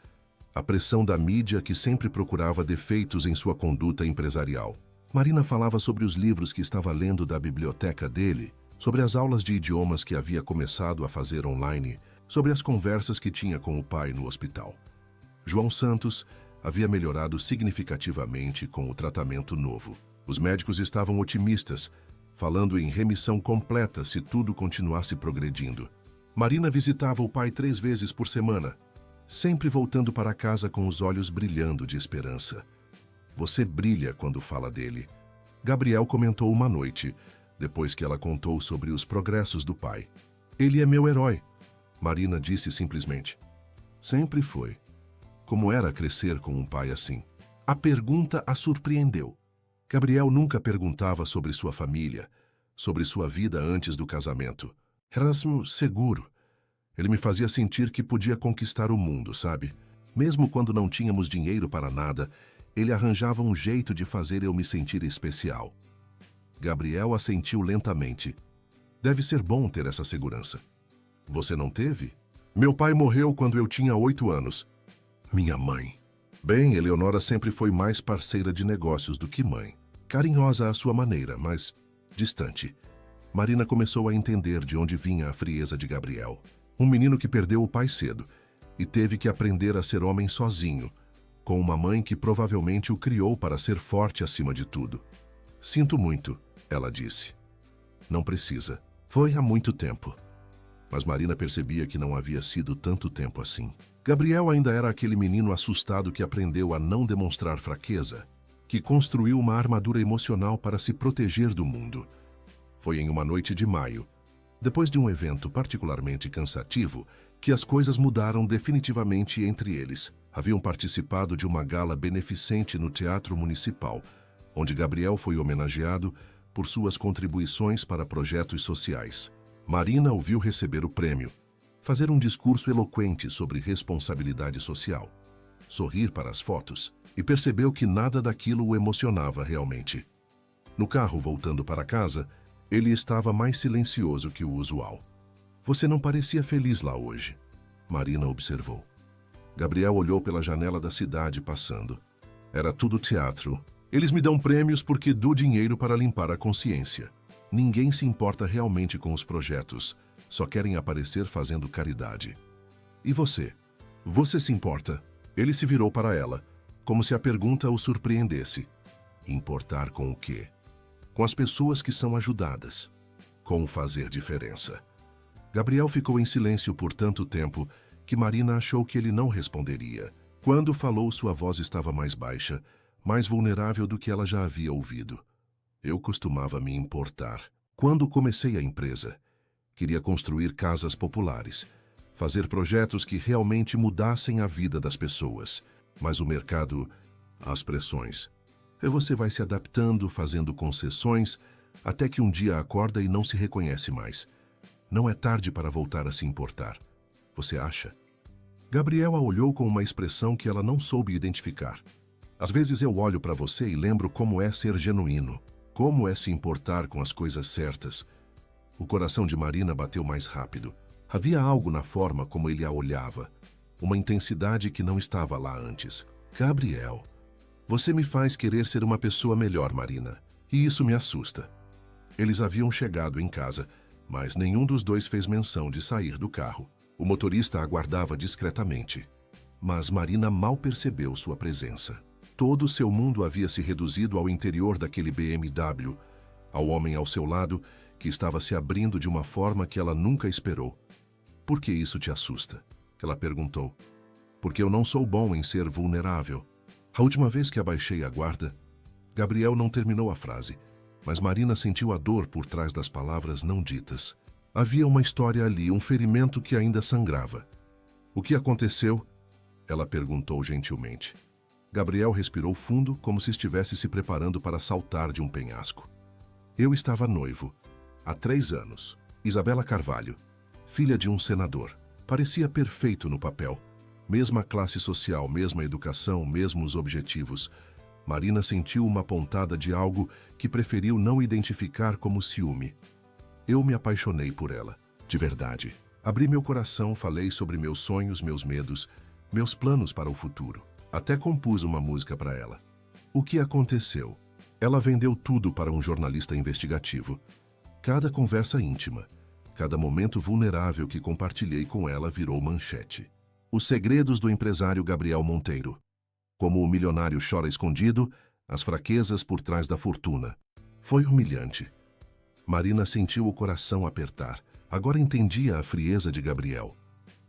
a pressão da mídia que sempre procurava defeitos em sua conduta empresarial. Marina falava sobre os livros que estava lendo da biblioteca dele, sobre as aulas de idiomas que havia começado a fazer online, sobre as conversas que tinha com o pai no hospital. João Santos havia melhorado significativamente com o tratamento novo. Os médicos estavam otimistas, falando em remissão completa se tudo continuasse progredindo. Marina visitava o pai 3 vezes por semana, sempre voltando para casa com os olhos brilhando de esperança. Você brilha quando fala dele. Gabriel comentou uma noite, depois que ela contou sobre os progressos do pai. Ele é meu herói, Marina disse simplesmente. Sempre foi. Como era crescer com um pai assim? A pergunta a surpreendeu. Gabriel nunca perguntava sobre sua família, sobre sua vida antes do casamento. Era seguro. Ele me fazia sentir que podia conquistar o mundo, sabe? Mesmo quando não tínhamos dinheiro para nada, ele arranjava um jeito de fazer eu me sentir especial. Gabriel assentiu lentamente. Deve ser bom ter essa segurança. Você não teve? Meu pai morreu quando eu tinha 8 anos. Minha mãe. Bem, Eleonora sempre foi mais parceira de negócios do que mãe. Carinhosa à sua maneira, mas distante. Marina começou a entender de onde vinha a frieza de Gabriel. Um menino que perdeu o pai cedo e teve que aprender a ser homem sozinho, com uma mãe que provavelmente o criou para ser forte acima de tudo. Sinto muito, ela disse. Não precisa. Foi há muito tempo. Mas Marina percebia que não havia sido tanto tempo assim. Gabriel ainda era aquele menino assustado que aprendeu a não demonstrar fraqueza, que construiu uma armadura emocional para se proteger do mundo. Foi em uma noite de maio, depois de um evento particularmente cansativo, que as coisas mudaram definitivamente entre eles. Haviam participado de uma gala beneficente no Teatro Municipal, onde Gabriel foi homenageado por suas contribuições para projetos sociais. Marina o viu receber o prêmio, fazer um discurso eloquente sobre responsabilidade social, sorrir para as fotos, e percebeu que nada daquilo o emocionava realmente. No carro voltando para casa, ele estava mais silencioso que o usual. Você não parecia feliz lá hoje, Marina observou. Gabriel olhou pela janela da cidade passando. Era tudo teatro. Eles me dão prêmios porque dou dinheiro para limpar a consciência. Ninguém se importa realmente com os projetos, só querem aparecer fazendo caridade. E você? Você se importa? Ele se virou para ela, como se a pergunta o surpreendesse. Importar com o quê? Com as pessoas que são ajudadas. Com fazer diferença. Gabriel ficou em silêncio por tanto tempo que Marina achou que ele não responderia. Quando falou, sua voz estava mais baixa, mais vulnerável do que ela já havia ouvido. Eu costumava me importar. Quando comecei a empresa, queria construir casas populares, fazer projetos que realmente mudassem a vida das pessoas. Mas o mercado, as pressões. E você vai se adaptando, fazendo concessões, até que um dia acorda e não se reconhece mais. Não é tarde para voltar a se importar. Você acha? Gabriel a olhou com uma expressão que ela não soube identificar. Às vezes eu olho para você e lembro como é ser genuíno, como é se importar com as coisas certas. O coração de Marina bateu mais rápido. Havia algo na forma como ele a olhava, uma intensidade que não estava lá antes. Gabriel, você me faz querer ser uma pessoa melhor, Marina, e isso me assusta. Eles haviam chegado em casa, mas nenhum dos dois fez menção de sair do carro. O motorista aguardava discretamente, mas Marina mal percebeu sua presença. Todo seu mundo havia se reduzido ao interior daquele BMW, ao homem ao seu lado, que estava se abrindo de uma forma que ela nunca esperou. Por que isso te assusta? Ela perguntou. Porque eu não sou bom em ser vulnerável. A última vez que abaixei a guarda, Gabriel não terminou a frase, mas Marina sentiu a dor por trás das palavras não ditas. Havia uma história ali, um ferimento que ainda sangrava. O que aconteceu? Ela perguntou gentilmente. Gabriel respirou fundo, como se estivesse se preparando para saltar de um penhasco. Eu estava noivo, há 3 anos. Isabela Carvalho, filha de um senador. Parecia perfeito no papel. Mesma classe social, mesma educação, mesmos objetivos. Marina sentiu uma pontada de algo que preferiu não identificar como ciúme. Eu me apaixonei por ela, de verdade. Abri meu coração, falei sobre meus sonhos, meus medos, meus planos para o futuro. Até compus uma música para ela. O que aconteceu? Ela vendeu tudo para um jornalista investigativo. Cada conversa íntima, cada momento vulnerável que compartilhei com ela virou manchete. Os segredos do empresário Gabriel Monteiro. Como o milionário chora escondido, as fraquezas por trás da fortuna. Foi humilhante. Marina sentiu o coração apertar. Agora entendia a frieza de Gabriel.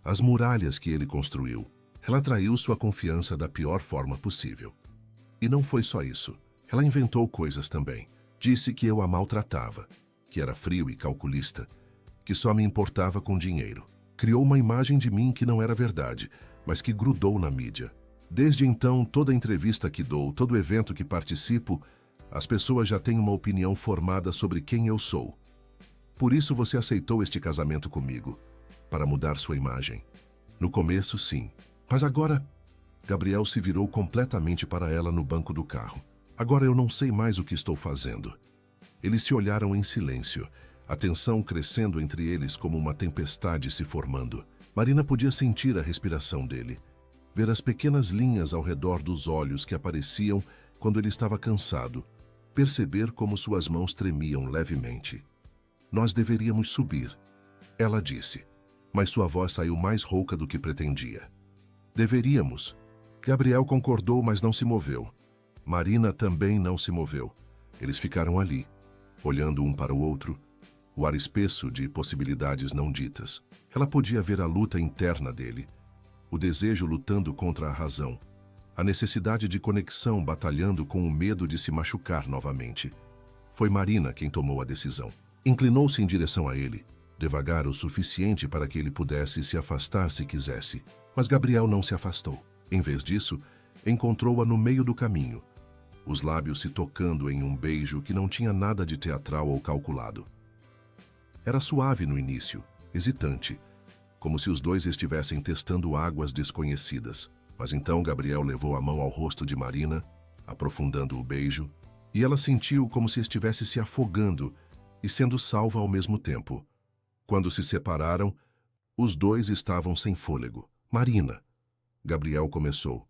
As muralhas que ele construiu. Ela traiu sua confiança da pior forma possível. E não foi só isso. Ela inventou coisas também. Disse que eu a maltratava, que era frio e calculista, que só me importava com dinheiro. Criou uma imagem de mim que não era verdade, mas que grudou na mídia. Desde então, toda entrevista que dou, todo evento que participo, as pessoas já têm uma opinião formada sobre quem eu sou. Por isso você aceitou este casamento comigo. para mudar sua imagem. No começo, sim. Mas agora... Gabriel se virou completamente para ela no banco do carro. Agora eu não sei mais o que estou fazendo. Eles se olharam em silêncio, a tensão crescendo entre eles como uma tempestade se formando. Marina podia sentir a respiração dele, ver as pequenas linhas ao redor dos olhos que apareciam quando ele estava cansado, perceber como suas mãos tremiam levemente. Nós deveríamos subir, ela disse, mas sua voz saiu mais rouca do que pretendia. Deveríamos. Gabriel concordou, mas não se moveu. Marina também não se moveu. Eles ficaram ali, olhando um para o outro, o ar espesso de possibilidades não ditas. Ela podia ver a luta interna dele, o desejo lutando contra a razão, a necessidade de conexão batalhando com o medo de se machucar novamente. Foi Marina quem tomou a decisão. Inclinou-se em direção a ele, devagar o suficiente para que ele pudesse se afastar se quisesse. Mas Gabriel não se afastou. Em vez disso, encontrou-a no meio do caminho, os lábios se tocando em um beijo que não tinha nada de teatral ou calculado. Era suave no início, hesitante, como se os dois estivessem testando águas desconhecidas. Mas então Gabriel levou a mão ao rosto de Marina, aprofundando o beijo, e ela sentiu como se estivesse se afogando e sendo salva ao mesmo tempo. Quando se separaram, os dois estavam sem fôlego. Marina, Gabriel começou,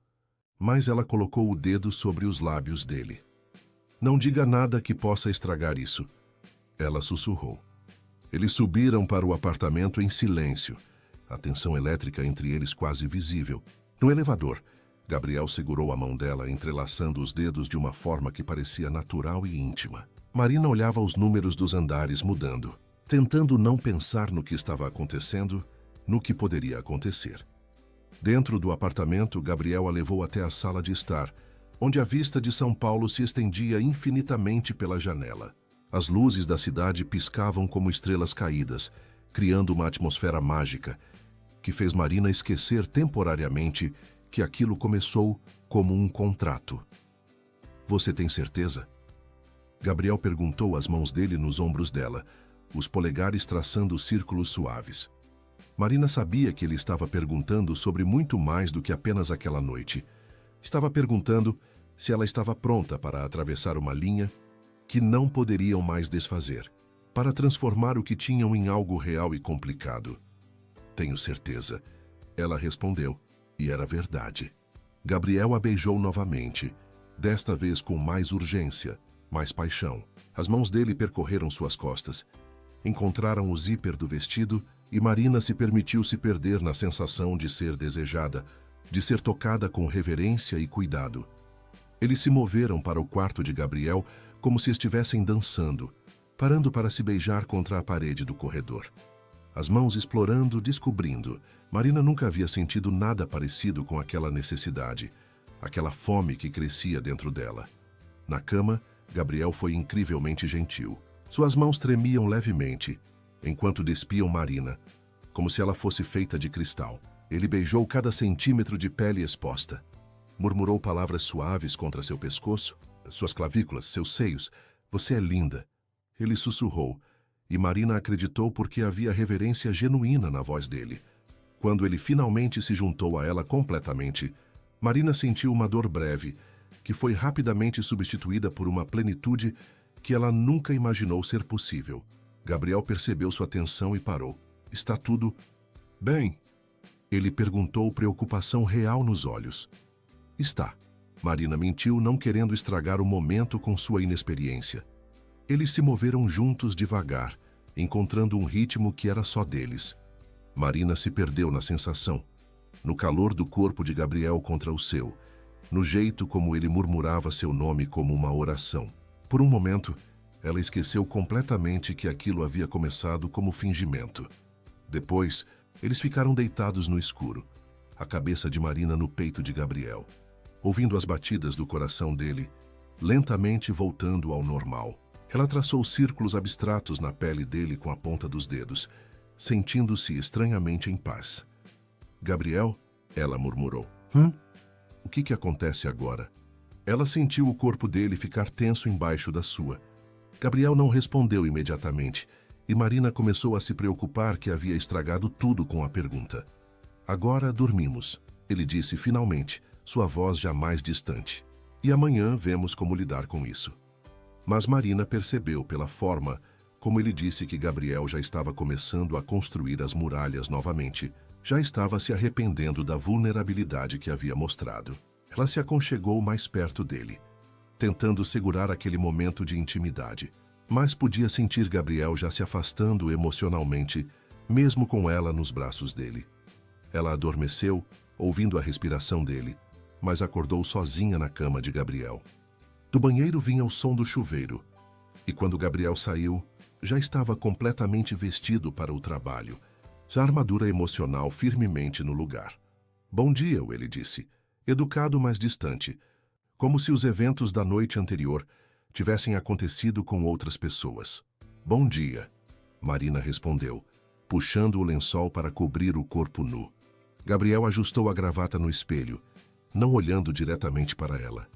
mas ela colocou o dedo sobre os lábios dele. Não diga nada que possa estragar isso, ela sussurrou. Eles subiram para o apartamento em silêncio, a tensão elétrica entre eles quase visível. No elevador, Gabriel segurou a mão dela, entrelaçando os dedos de uma forma que parecia natural e íntima. Marina olhava os números dos andares mudando, tentando não pensar no que estava acontecendo, no que poderia acontecer. Dentro do apartamento, Gabriel a levou até a sala de estar, onde a vista de São Paulo se estendia infinitamente pela janela. As luzes da cidade piscavam como estrelas caídas, criando uma atmosfera mágica, que fez Marina esquecer temporariamente que aquilo começou como um contrato. Você tem certeza? Gabriel perguntou, as mãos dele nos ombros dela, os polegares traçando círculos suaves. Marina sabia que ele estava perguntando sobre muito mais do que apenas aquela noite. Estava perguntando se ela estava pronta para atravessar uma linha que não poderiam mais desfazer, para transformar o que tinham em algo real e complicado. Tenho certeza, ela respondeu, e era verdade. Gabriel a beijou novamente, desta vez com mais urgência, mais paixão. As mãos dele percorreram suas costas, encontraram o zíper do vestido e Marina se permitiu se perder na sensação de ser desejada, de ser tocada com reverência e cuidado. Eles se moveram para o quarto de Gabriel como se estivessem dançando, parando para se beijar contra a parede do corredor. As mãos explorando, descobrindo. Marina nunca havia sentido nada parecido com aquela necessidade, aquela fome que crescia dentro dela. Na cama, Gabriel foi incrivelmente gentil. Suas mãos tremiam levemente, enquanto despiam Marina, como se ela fosse feita de cristal. Ele beijou cada centímetro de pele exposta. Murmurou palavras suaves contra seu pescoço, suas clavículas, seus seios. Você é linda. Ele sussurrou, e Marina acreditou porque havia reverência genuína na voz dele. Quando ele finalmente se juntou a ela completamente, Marina sentiu uma dor breve, que foi rapidamente substituída por uma plenitude que ela nunca imaginou ser possível. Gabriel percebeu sua tensão e parou. Está tudo bem? Ele perguntou, preocupação real nos olhos. Está. Marina mentiu, não querendo estragar o momento com sua inexperiência. Eles se moveram juntos devagar, encontrando um ritmo que era só deles. Marina se perdeu na sensação, no calor do corpo de Gabriel contra o seu, no jeito como ele murmurava seu nome como uma oração. Por um momento, ela esqueceu completamente que aquilo havia começado como fingimento. Depois, eles ficaram deitados no escuro, a cabeça de Marina no peito de Gabriel, ouvindo as batidas do coração dele, lentamente voltando ao normal. Ela traçou círculos abstratos na pele dele com a ponta dos dedos, sentindo-se estranhamente em paz. Gabriel, ela murmurou. O que acontece agora? Ela sentiu o corpo dele ficar tenso embaixo da sua. Gabriel não respondeu imediatamente. E Marina começou a se preocupar que havia estragado tudo com a pergunta. Agora dormimos, ele disse finalmente, sua voz já mais distante. E amanhã vemos como lidar com isso. Mas Marina percebeu pela forma como ele disse que Gabriel já estava começando a construir as muralhas novamente, já estava se arrependendo da vulnerabilidade que havia mostrado. Ela se aconchegou mais perto dele, tentando segurar aquele momento de intimidade, mas podia sentir Gabriel já se afastando emocionalmente, mesmo com ela nos braços dele. Ela adormeceu, ouvindo a respiração dele, mas acordou sozinha na cama de Gabriel. Do banheiro vinha o som do chuveiro, e quando Gabriel saiu, já estava completamente vestido para o trabalho, já a armadura emocional firmemente no lugar. Bom dia, ele disse, educado mas distante, como se os eventos da noite anterior tivessem acontecido com outras pessoas. Bom dia, Marina respondeu, puxando o lençol para cobrir o corpo nu. Gabriel ajustou a gravata no espelho, não olhando diretamente para ela.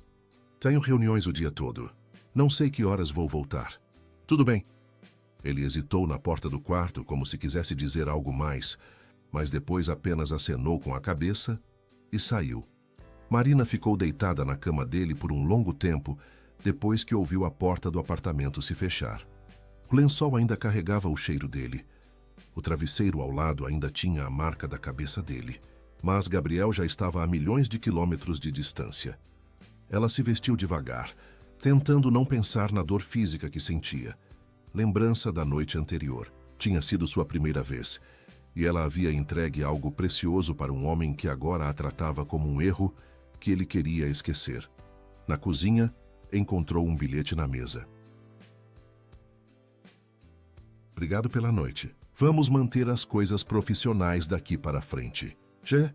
Tenho reuniões o dia todo. Não sei que horas vou voltar. Tudo bem. Ele hesitou na porta do quarto como se quisesse dizer algo mais, mas depois apenas acenou com a cabeça e saiu. Marina ficou deitada na cama dele por um longo tempo, depois que ouviu a porta do apartamento se fechar. O lençol ainda carregava o cheiro dele. O travesseiro ao lado ainda tinha a marca da cabeça dele, mas Gabriel já estava a milhões de quilômetros de distância. Ela se vestiu devagar, tentando não pensar na dor física que sentia. Lembrança da noite anterior. Tinha sido sua primeira vez, e ela havia entregue algo precioso para um homem que agora a tratava como um erro que ele queria esquecer. Na cozinha, encontrou um bilhete na mesa. Obrigado pela noite. Vamos manter as coisas profissionais daqui para frente. Gê?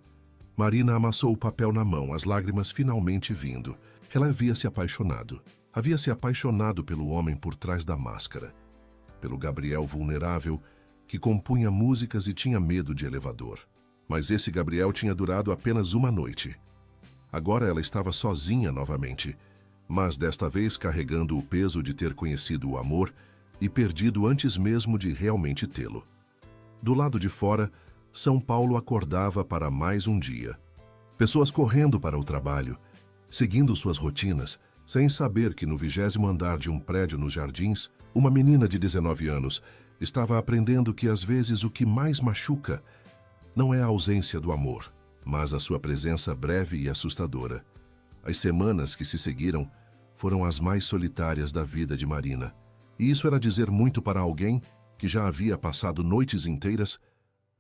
Marina amassou o papel na mão, as lágrimas finalmente vindo. Ela havia se apaixonado. Havia se apaixonado pelo homem por trás da máscara. Pelo Gabriel vulnerável, que compunha músicas e tinha medo de elevador. Mas esse Gabriel tinha durado apenas uma noite. Agora ela estava sozinha novamente, mas desta vez carregando o peso de ter conhecido o amor e perdido antes mesmo de realmente tê-lo. Do lado de fora, São Paulo acordava para mais um dia. Pessoas correndo para o trabalho, seguindo suas rotinas, sem saber que no 20º andar de um prédio nos Jardins, uma menina de 19 anos estava aprendendo que às vezes o que mais machuca não é a ausência do amor, mas a sua presença breve e assustadora. As semanas que se seguiram foram as mais solitárias da vida de Marina. E isso era dizer muito para alguém que já havia passado noites inteiras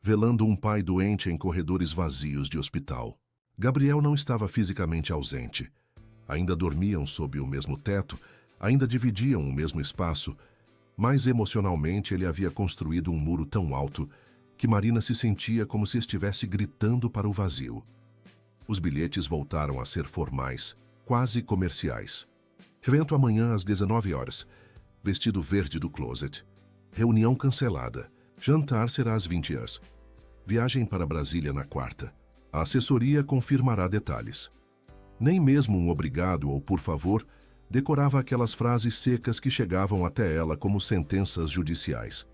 velando um pai doente em corredores vazios de hospital. Gabriel não estava fisicamente ausente. Ainda dormiam sob o mesmo teto, ainda dividiam o mesmo espaço, mas emocionalmente ele havia construído um muro tão alto que Marina se sentia como se estivesse gritando para o vazio. Os bilhetes voltaram a ser formais, quase comerciais. Evento amanhã às 19 horas. Vestido verde do closet. Reunião cancelada. Jantar será às 20 horas. Viagem para Brasília na quarta. A assessoria confirmará detalhes. Nem mesmo um obrigado ou por favor decorava aquelas frases secas que chegavam até ela como sentenças judiciais.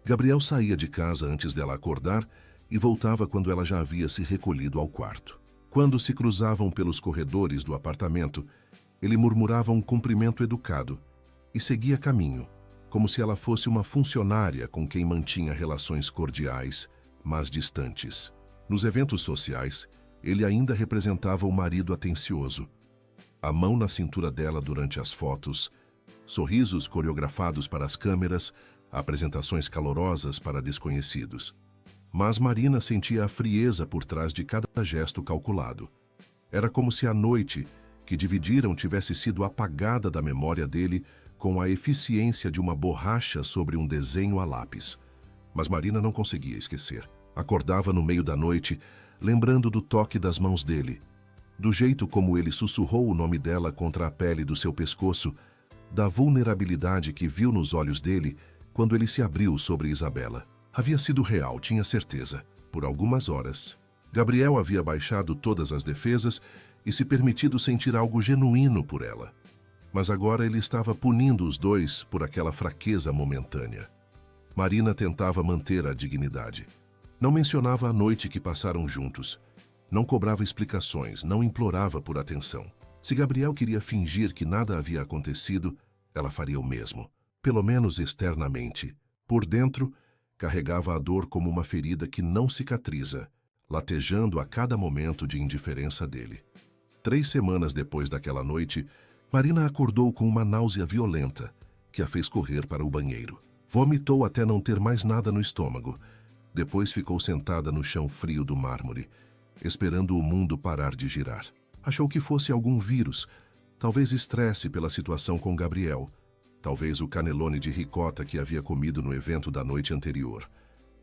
Gabriel saía de casa antes dela acordar e voltava quando ela já havia se recolhido ao quarto. Quando se cruzavam pelos corredores do apartamento, ele murmurava um cumprimento educado e seguia caminho, como se ela fosse uma funcionária com quem mantinha relações cordiais, mas distantes. Nos eventos sociais, ele ainda representava o marido atencioso. A mão na cintura dela durante as fotos, sorrisos coreografados para as câmeras, apresentações calorosas para desconhecidos. Mas Marina sentia a frieza por trás de cada gesto calculado. Era como se a noite que dividiram tivesse sido apagada da memória dele com a eficiência de uma borracha sobre um desenho a lápis. Mas Marina não conseguia esquecer. Acordava no meio da noite, lembrando do toque das mãos dele, do jeito como ele sussurrou o nome dela contra a pele do seu pescoço, da vulnerabilidade que viu nos olhos dele quando ele se abriu sobre Isabela. Havia sido real, tinha certeza. Por algumas horas, Gabriel havia baixado todas as defesas e se permitido sentir algo genuíno por ela. Mas agora ele estava punindo os dois por aquela fraqueza momentânea. Marina tentava manter a dignidade. Não mencionava a noite que passaram juntos. Não cobrava explicações, não implorava por atenção. Se Gabriel queria fingir que nada havia acontecido, ela faria o mesmo. Pelo menos externamente. Por dentro, carregava a dor como uma ferida que não cicatriza, latejando a cada momento de indiferença dele. 3 semanas depois daquela noite, Marina acordou com uma náusea violenta, que a fez correr para o banheiro. Vomitou até não ter mais nada no estômago. Depois ficou sentada no chão frio do mármore, esperando o mundo parar de girar. Achou que fosse algum vírus, talvez estresse pela situação com Gabriel, talvez o canelone de ricota que havia comido no evento da noite anterior.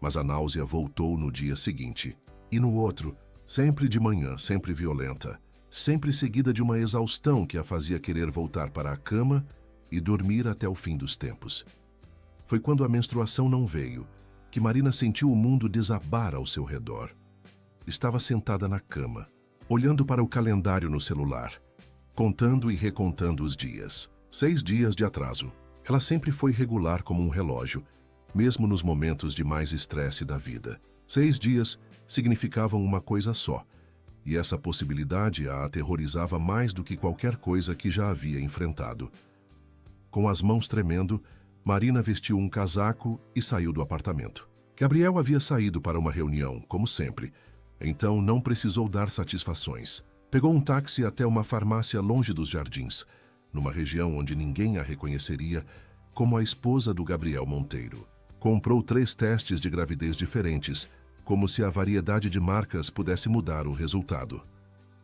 Mas a náusea voltou no dia seguinte. E no outro, sempre de manhã, sempre violenta, sempre seguida de uma exaustão que a fazia querer voltar para a cama e dormir até o fim dos tempos. Foi quando a menstruação não veio, que Marina sentiu o mundo desabar ao seu redor. Estava sentada na cama, olhando para o calendário no celular, contando e recontando os dias. 6 dias de atraso. Ela sempre foi regular como um relógio, mesmo nos momentos de mais estresse da vida. 6 dias significavam uma coisa só, e essa possibilidade a aterrorizava mais do que qualquer coisa que já havia enfrentado. Com as mãos tremendo, Marina vestiu um casaco e saiu do apartamento. Gabriel havia saído para uma reunião, como sempre, então não precisou dar satisfações. Pegou um táxi até uma farmácia longe dos jardins, numa região onde ninguém a reconheceria como a esposa do Gabriel Monteiro. Comprou 3 testes de gravidez diferentes, como se a variedade de marcas pudesse mudar o resultado.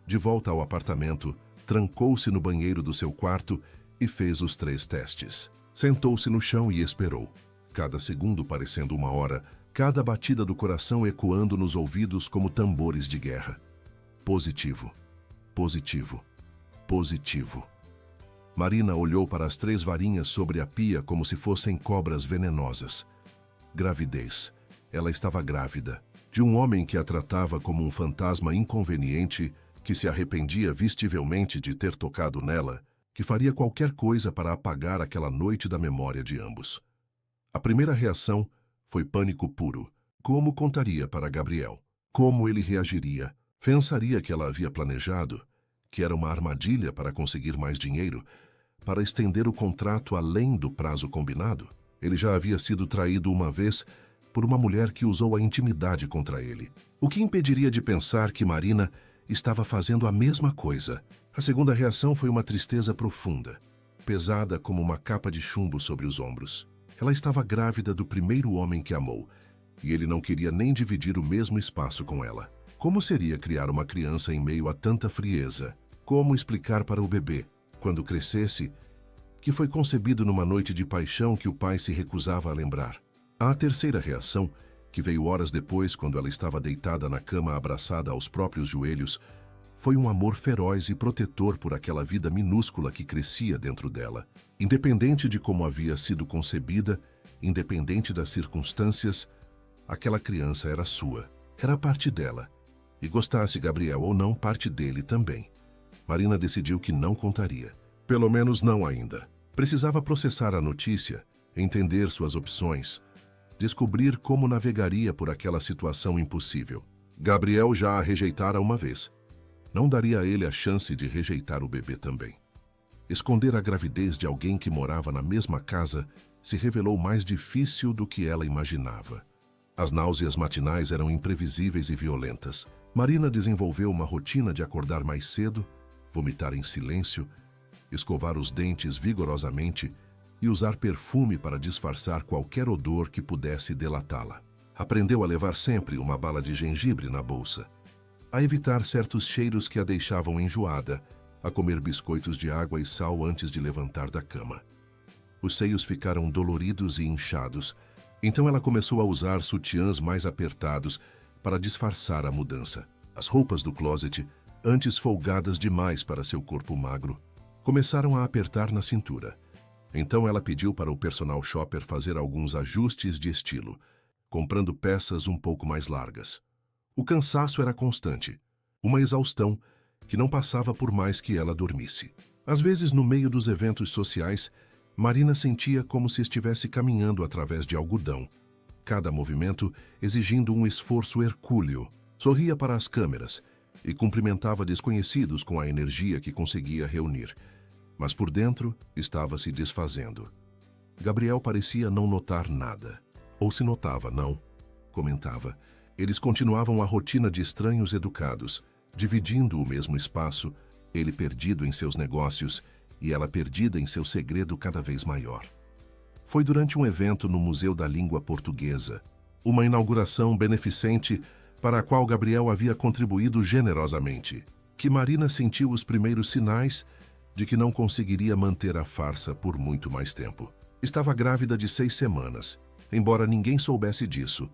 De volta ao apartamento, trancou-se no banheiro do seu quarto e fez os 3 testes. Sentou-se no chão e esperou, cada segundo parecendo uma hora, cada batida do coração ecoando nos ouvidos como tambores de guerra. Positivo, positivo, positivo. Marina olhou para as 3 varinhas sobre a pia como se fossem cobras venenosas. Gravidez. Ela estava grávida. De um homem que a tratava como um fantasma inconveniente, que se arrependia vistivelmente de ter tocado nela, que faria qualquer coisa para apagar aquela noite da memória de ambos. A primeira reação foi pânico puro. Como contaria para Gabriel? Como ele reagiria? Pensaria que ela havia planejado, que era uma armadilha para conseguir mais dinheiro, para estender o contrato além do prazo combinado? Ele já havia sido traído uma vez por uma mulher que usou a intimidade contra ele. O que impediria de pensar que Marina estava fazendo a mesma coisa? A segunda reação foi uma tristeza profunda, pesada como uma capa de chumbo sobre os ombros. Ela estava grávida do primeiro homem que amou, e ele não queria nem dividir o mesmo espaço com ela. Como seria criar uma criança em meio a tanta frieza? Como explicar para o bebê, quando crescesse, que foi concebido numa noite de paixão que o pai se recusava a lembrar? A terceira reação, que veio horas depois quando ela estava deitada na cama abraçada aos próprios joelhos, foi um amor feroz e protetor por aquela vida minúscula que crescia dentro dela. Independente de como havia sido concebida, independente das circunstâncias, aquela criança era sua, era parte dela. E gostasse Gabriel ou não, parte dele também. Marina decidiu que não contaria. Pelo menos não ainda. Precisava processar a notícia, entender suas opções, descobrir como navegaria por aquela situação impossível. Gabriel já a rejeitara uma vez. Não daria a ele a chance de rejeitar o bebê também. Esconder a gravidez de alguém que morava na mesma casa se revelou mais difícil do que ela imaginava. As náuseas matinais eram imprevisíveis e violentas. Marina desenvolveu uma rotina de acordar mais cedo, vomitar em silêncio, escovar os dentes vigorosamente e usar perfume para disfarçar qualquer odor que pudesse delatá-la. Aprendeu a levar sempre uma bala de gengibre na bolsa, a evitar certos cheiros que a deixavam enjoada, a comer biscoitos de água e sal antes de levantar da cama. Os seios ficaram doloridos e inchados, então ela começou a usar sutiãs mais apertados para disfarçar a mudança. As roupas do closet, antes folgadas demais para seu corpo magro, começaram a apertar na cintura. Então ela pediu para o personal shopper fazer alguns ajustes de estilo, comprando peças um pouco mais largas. O cansaço era constante, uma exaustão que não passava por mais que ela dormisse. Às vezes, no meio dos eventos sociais, Marina sentia como se estivesse caminhando através de algodão, cada movimento exigindo um esforço hercúleo. Sorria para as câmeras e cumprimentava desconhecidos com a energia que conseguia reunir, mas por dentro estava se desfazendo. Gabriel parecia não notar nada. Ou se notava, não, comentava. Eles continuavam a rotina de estranhos educados, dividindo o mesmo espaço, ele perdido em seus negócios e ela perdida em seu segredo cada vez maior. Foi durante um evento no Museu da Língua Portuguesa, uma inauguração beneficente para a qual Gabriel havia contribuído generosamente, que Marina sentiu os primeiros sinais de que não conseguiria manter a farsa por muito mais tempo. Estava grávida de 6 semanas, embora ninguém soubesse disso,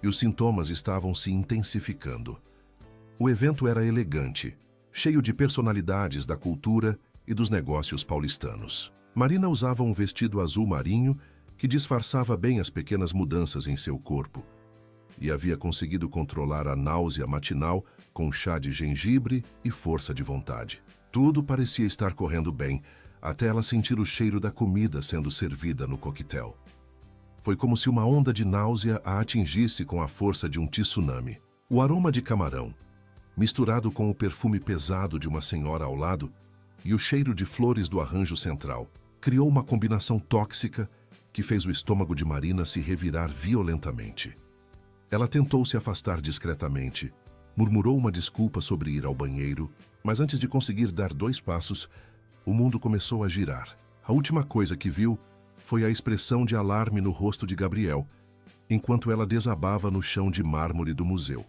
e os sintomas estavam se intensificando. O evento era elegante, cheio de personalidades da cultura e dos negócios paulistanos. Marina usava um vestido azul marinho que disfarçava bem as pequenas mudanças em seu corpo, e havia conseguido controlar a náusea matinal com chá de gengibre e força de vontade. Tudo parecia estar correndo bem, até ela sentir o cheiro da comida sendo servida no coquetel. Foi como se uma onda de náusea a atingisse com a força de um tsunami. O aroma de camarão, misturado com o perfume pesado de uma senhora ao lado e o cheiro de flores do arranjo central, criou uma combinação tóxica que fez o estômago de Marina se revirar violentamente. Ela tentou se afastar discretamente, murmurou uma desculpa sobre ir ao banheiro, mas antes de conseguir dar 2 passos, o mundo começou a girar. A última coisa que viu foi a expressão de alarme no rosto de Gabriel, enquanto ela desabava no chão de mármore do museu.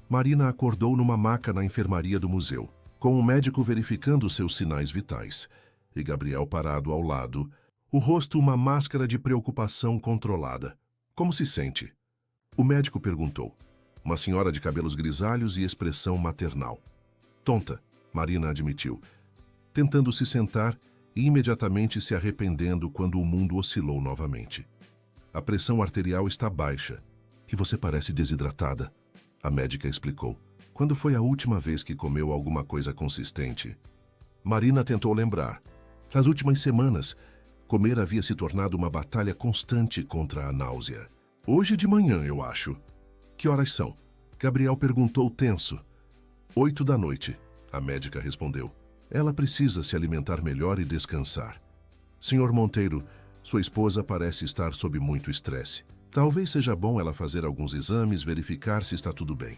Marina acordou numa maca na enfermaria do museu, com um médico verificando seus sinais vitais, e Gabriel parado ao lado, o rosto uma máscara de preocupação controlada. Como se sente? O médico perguntou. Uma senhora de cabelos grisalhos e expressão maternal. Tonta, Marina admitiu, tentando se sentar e imediatamente se arrependendo quando o mundo oscilou novamente. A pressão arterial está baixa e você parece desidratada, a médica explicou. Quando foi a última vez que comeu alguma coisa consistente? Marina tentou lembrar. Nas últimas semanas, comer havia se tornado uma batalha constante contra a náusea. Hoje de manhã, eu acho. Que horas são? Gabriel perguntou tenso. 8 da noite, a médica respondeu. Ela precisa se alimentar melhor e descansar. Senhor Monteiro, sua esposa parece estar sob muito estresse. Talvez seja bom ela fazer alguns exames, verificar se está tudo bem.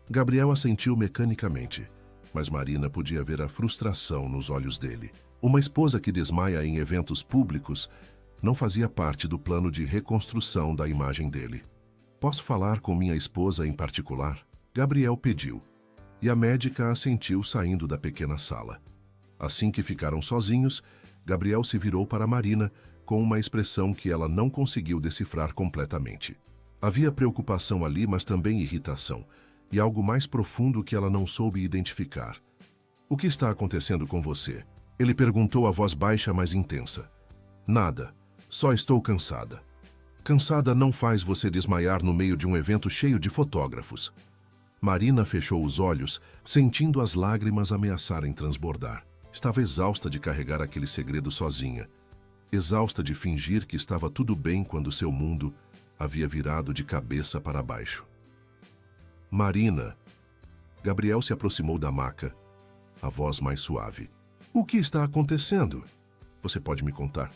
Gabriel assentiu mecanicamente, mas Marina podia ver a frustração nos olhos dele. Uma esposa que desmaia em eventos públicos não fazia parte do plano de reconstrução da imagem dele. Posso falar com minha esposa em particular? Gabriel pediu, e a médica assentiu saindo da pequena sala. Assim que ficaram sozinhos, Gabriel se virou para Marina com uma expressão que ela não conseguiu decifrar completamente. Havia preocupação ali, mas também irritação, e algo mais profundo que ela não soube identificar. O que está acontecendo com você? Ele perguntou a voz baixa, mas intensa. Nada, só estou cansada. Cansada não faz você desmaiar no meio de um evento cheio de fotógrafos. Marina fechou os olhos, sentindo as lágrimas ameaçarem transbordar. Estava exausta de carregar aquele segredo sozinha. Exausta de fingir que estava tudo bem quando seu mundo havia virado de cabeça para baixo. Marina. Gabriel se aproximou da maca, a voz mais suave. O que está acontecendo? Você pode me contar?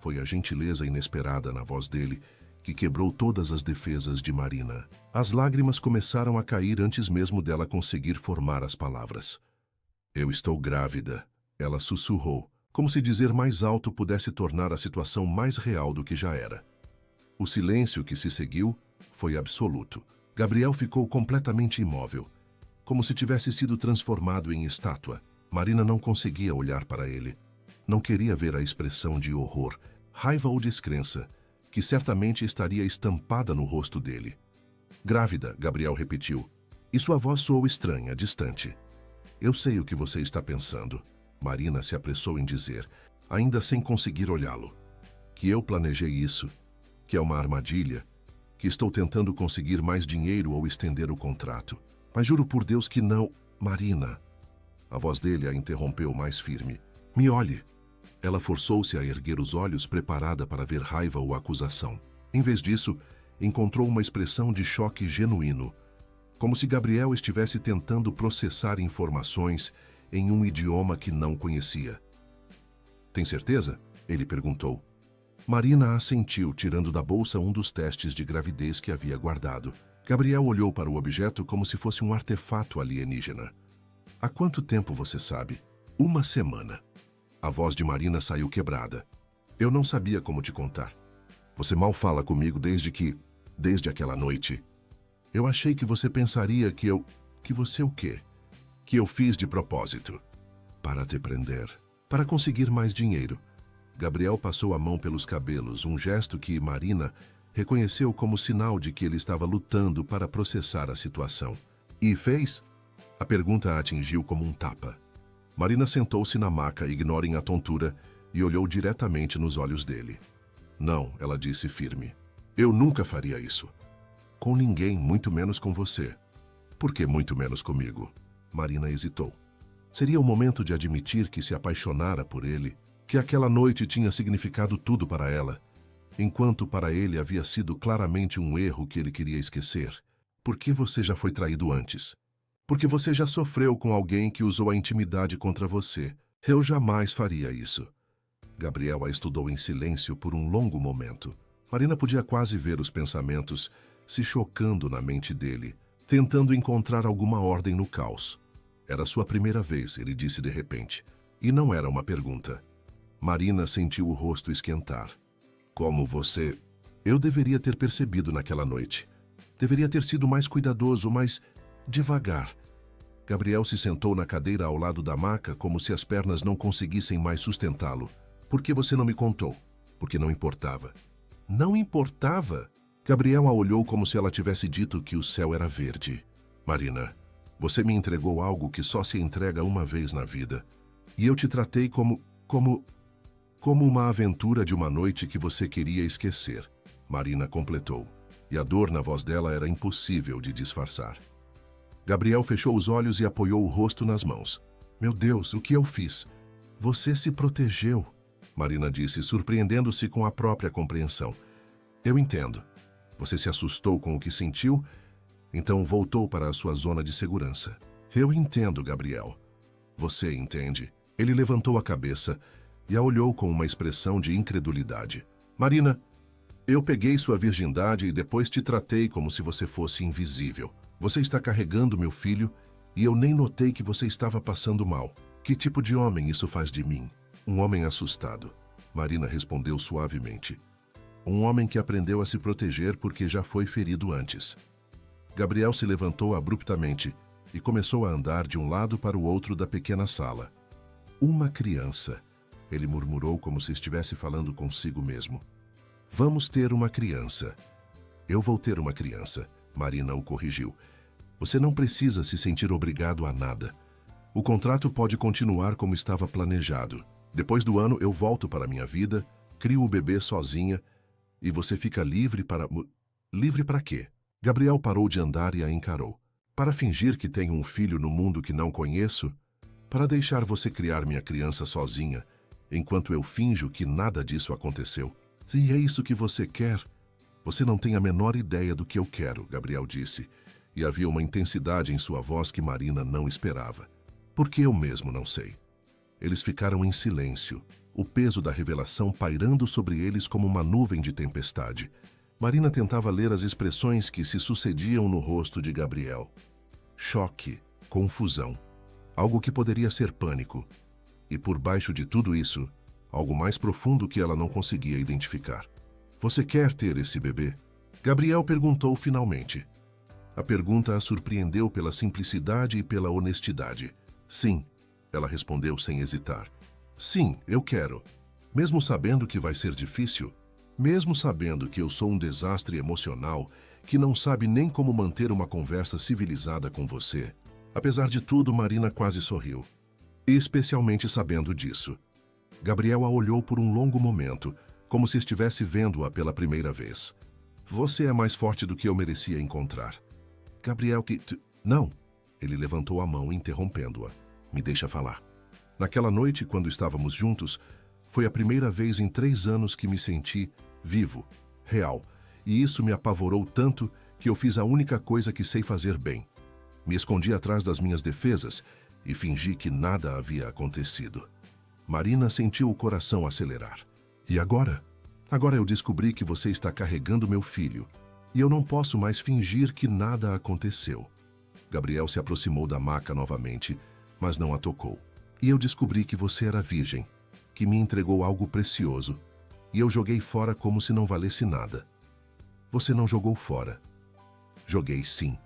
Foi a gentileza inesperada na voz dele que quebrou todas as defesas de Marina. As lágrimas começaram a cair antes mesmo dela conseguir formar as palavras. Eu estou grávida, ela sussurrou, como se dizer mais alto pudesse tornar a situação mais real do que já era. O silêncio que se seguiu foi absoluto. Gabriel ficou completamente imóvel, como se tivesse sido transformado em estátua. Marina não conseguia olhar para ele. Não queria ver a expressão de horror, raiva ou descrença, que certamente estaria estampada no rosto dele. Grávida, Gabriel repetiu, e sua voz soou estranha, distante. Eu sei o que você está pensando, Marina se apressou em dizer, ainda sem conseguir olhá-lo. Que eu planejei isso, que é uma armadilha, que estou tentando conseguir mais dinheiro ou estender o contrato. Mas juro por Deus que não, Marina. A voz dele a interrompeu mais firme. Me olhe. Ela forçou-se a erguer os olhos, preparada para ver raiva ou acusação. Em vez disso, encontrou uma expressão de choque genuíno, como se Gabriel estivesse tentando processar informações em um idioma que não conhecia. Tem certeza? Ele perguntou. Marina assentiu, tirando da bolsa um dos testes de gravidez que havia guardado. Gabriel olhou para o objeto como se fosse um artefato alienígena. Há quanto tempo você sabe? 1 semana. A voz de Marina saiu quebrada. Eu não sabia como te contar. Você mal fala comigo desde aquela noite. Eu achei que você pensaria que você o quê? Que eu fiz de propósito. Para te prender. Para conseguir mais dinheiro. Gabriel passou a mão pelos cabelos, um gesto que Marina reconheceu como sinal de que ele estava lutando para processar a situação. E fez? A pergunta a atingiu como um tapa. Marina sentou-se na maca, ignorando a tontura, e olhou diretamente nos olhos dele. Não, ela disse firme. Eu nunca faria isso. Com ninguém, muito menos com você. Por que muito menos comigo? Marina hesitou. Seria o momento de admitir que se apaixonara por ele, que aquela noite tinha significado tudo para ela, enquanto para ele havia sido claramente um erro que ele queria esquecer. Por que você já foi traído antes? Porque você já sofreu com alguém que usou a intimidade contra você. Eu jamais faria isso. Gabriel a estudou em silêncio por um longo momento. Marina podia quase ver os pensamentos se chocando na mente dele, tentando encontrar alguma ordem no caos. Era sua primeira vez, ele disse de repente. E não era uma pergunta. Marina sentiu o rosto esquentar. Como você... Eu deveria ter percebido naquela noite. Deveria ter sido mais cuidadoso, mais devagar. Gabriel se sentou na cadeira ao lado da maca como se as pernas não conseguissem mais sustentá-lo. Por que você não me contou? Porque não importava. Não importava? Gabriel a olhou como se ela tivesse dito que o céu era verde. Marina, você me entregou algo que só se entrega uma vez na vida. E eu te tratei como uma aventura de uma noite que você queria esquecer. Marina completou. E a dor na voz dela era impossível de disfarçar. Gabriel fechou os olhos e apoiou o rosto nas mãos. Meu Deus, o que eu fiz? Você se protegeu, Marina disse, surpreendendo-se com a própria compreensão. Eu entendo. Você se assustou com o que sentiu, então voltou para a sua zona de segurança. Eu entendo, Gabriel. Você entende? Ele levantou a cabeça e a olhou com uma expressão de incredulidade. Marina, eu peguei sua virgindade e depois te tratei como se você fosse invisível. Você está carregando meu filho e eu nem notei que você estava passando mal. Que tipo de homem isso faz de mim? Um homem assustado. Marina respondeu suavemente. Um homem que aprendeu a se proteger porque já foi ferido antes. Gabriel se levantou abruptamente e começou a andar de um lado para o outro da pequena sala. Uma criança, ele murmurou como se estivesse falando consigo mesmo. Vamos ter uma criança. Eu vou ter uma criança, Marina o corrigiu. Você não precisa se sentir obrigado a nada. O contrato pode continuar como estava planejado. Depois do ano eu volto para minha vida, crio o bebê sozinha e você fica livre para... Livre para quê? Gabriel parou de andar e a encarou. Para fingir que tenho um filho no mundo que não conheço? Para deixar você criar minha criança sozinha, enquanto eu finjo que nada disso aconteceu? Se é isso que você quer, você não tem a menor ideia do que eu quero, Gabriel disse, e havia uma intensidade em sua voz que Marina não esperava. Porque eu mesmo não sei. Eles ficaram em silêncio, o peso da revelação pairando sobre eles como uma nuvem de tempestade. Marina tentava ler as expressões que se sucediam no rosto de Gabriel. Choque, confusão, algo que poderia ser pânico. E por baixo de tudo isso, algo mais profundo que ela não conseguia identificar. Você quer ter esse bebê? Gabriel perguntou finalmente. A pergunta a surpreendeu pela simplicidade e pela honestidade. Sim, ela respondeu sem hesitar. Sim, eu quero. Mesmo sabendo que vai ser difícil, mesmo sabendo que eu sou um desastre emocional que não sabe nem como manter uma conversa civilizada com você. Apesar de tudo, Marina quase sorriu. Especialmente sabendo disso. Gabriel a olhou por um longo momento, como se estivesse vendo-a pela primeira vez. Você é mais forte do que eu merecia encontrar. Gabriel Não. Ele levantou a mão, interrompendo-a. Me deixa falar. Naquela noite, quando estávamos juntos, Foi a primeira vez em 3 anos que me senti vivo, real, e isso me apavorou tanto que eu fiz a única coisa que sei fazer bem. Me escondi atrás das minhas defesas e fingi que nada havia acontecido. Marina sentiu o coração acelerar. E agora? Agora eu descobri que você está carregando meu filho, e eu não posso mais fingir que nada aconteceu. Gabriel se aproximou da maca novamente, mas não a tocou. E eu descobri que você era virgem, que me entregou algo precioso, e eu joguei fora como se não valesse nada. Você não jogou fora. Joguei sim.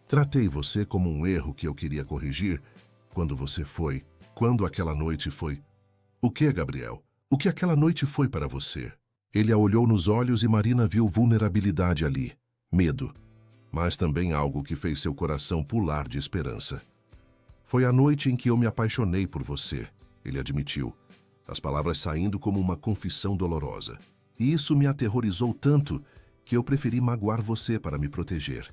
Tratei você como um erro que eu queria corrigir quando aquela noite foi. O que, Gabriel? O que aquela noite foi para você? Ele a olhou nos olhos e Marina viu vulnerabilidade ali, medo, mas também algo que fez seu coração pular de esperança. Foi a noite em que eu me apaixonei por você, ele admitiu, as palavras saindo como uma confissão dolorosa. E isso me aterrorizou tanto que eu preferi magoar você para me proteger.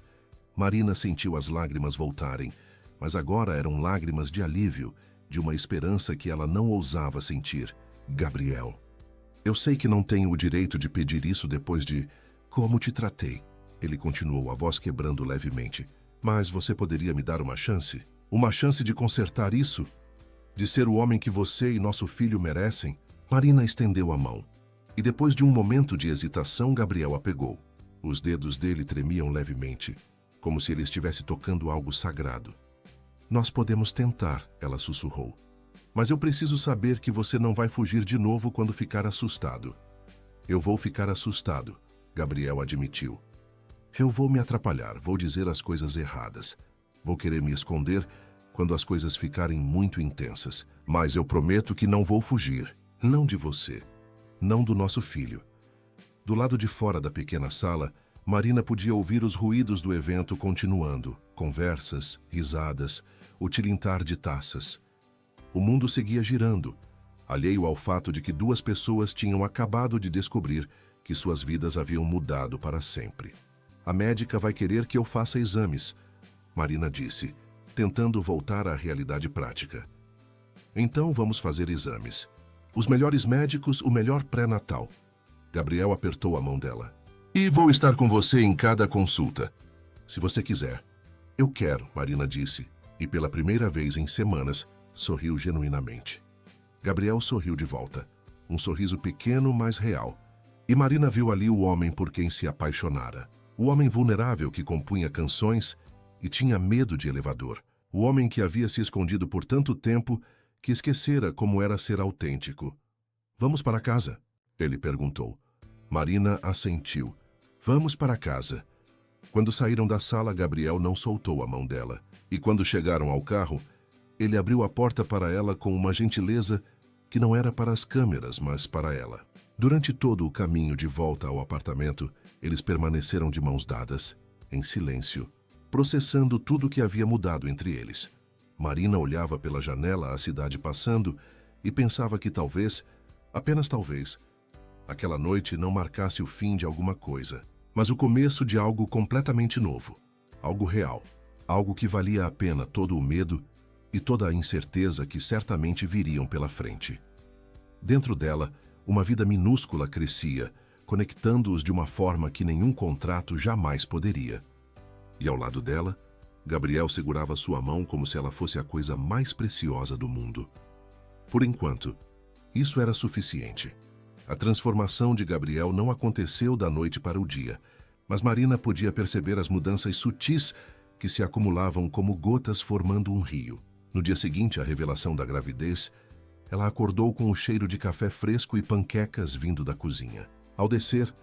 Marina sentiu as lágrimas voltarem, mas agora eram lágrimas de alívio, de uma esperança que ela não ousava sentir. Gabriel, eu sei que não tenho o direito de pedir isso depois de como te tratei. Ele continuou, a voz quebrando levemente. Mas você poderia me dar uma chance? Uma chance de consertar isso? De ser o homem que você e nosso filho merecem? Marina estendeu a mão. E depois de um momento de hesitação, Gabriel a pegou. Os dedos dele tremiam levemente, como se ele estivesse tocando algo sagrado. Nós podemos tentar, ela sussurrou. Mas eu preciso saber que você não vai fugir de novo quando ficar assustado. Eu vou ficar assustado, Gabriel admitiu. Eu vou me atrapalhar, vou dizer as coisas erradas. Vou querer me esconder quando as coisas ficarem muito intensas. Mas eu prometo que não vou fugir. Não de você. Não do nosso filho. Do lado de fora da pequena sala, Marina podia ouvir os ruídos do evento continuando. Conversas, risadas, o tilintar de taças. O mundo seguia girando, alheio ao fato de que 2 pessoas tinham acabado de descobrir que suas vidas haviam mudado para sempre. A médica vai querer que eu faça exames, Marina disse, tentando voltar à realidade prática. Então vamos fazer exames. Os melhores médicos, o melhor pré-natal. Gabriel apertou a mão dela. E vou estar com você em cada consulta, se você quiser. Eu quero, Marina disse, e pela primeira vez em semanas, sorriu genuinamente. Gabriel sorriu de volta, um sorriso pequeno, mas real. E Marina viu ali o homem por quem se apaixonara. O homem vulnerável que compunha canções e tinha medo de elevador. O homem que havia se escondido por tanto tempo que esquecera como era ser autêntico. Vamos para casa? Ele perguntou. Marina assentiu. Vamos para casa. Quando saíram da sala, Gabriel não soltou a mão dela. E quando chegaram ao carro, ele abriu a porta para ela com uma gentileza que não era para as câmeras, mas para ela. Durante todo o caminho de volta ao apartamento, eles permaneceram de mãos dadas, em silêncio, processando tudo o que havia mudado entre eles. Marina olhava pela janela a cidade passando e pensava que talvez, apenas talvez, aquela noite não marcasse o fim de alguma coisa, mas o começo de algo completamente novo, algo real, algo que valia a pena todo o medo e toda a incerteza que certamente viriam pela frente. Dentro dela, uma vida minúscula crescia, conectando-os de uma forma que nenhum contrato jamais poderia. E ao lado dela, Gabriel segurava sua mão como se ela fosse a coisa mais preciosa do mundo. Por enquanto, isso era suficiente. A transformação de Gabriel não aconteceu da noite para o dia, mas Marina podia perceber as mudanças sutis que se acumulavam como gotas formando um rio. No dia seguinte à revelação da gravidez, ela acordou com o cheiro de café fresco e panquecas vindo da cozinha. Ao descer,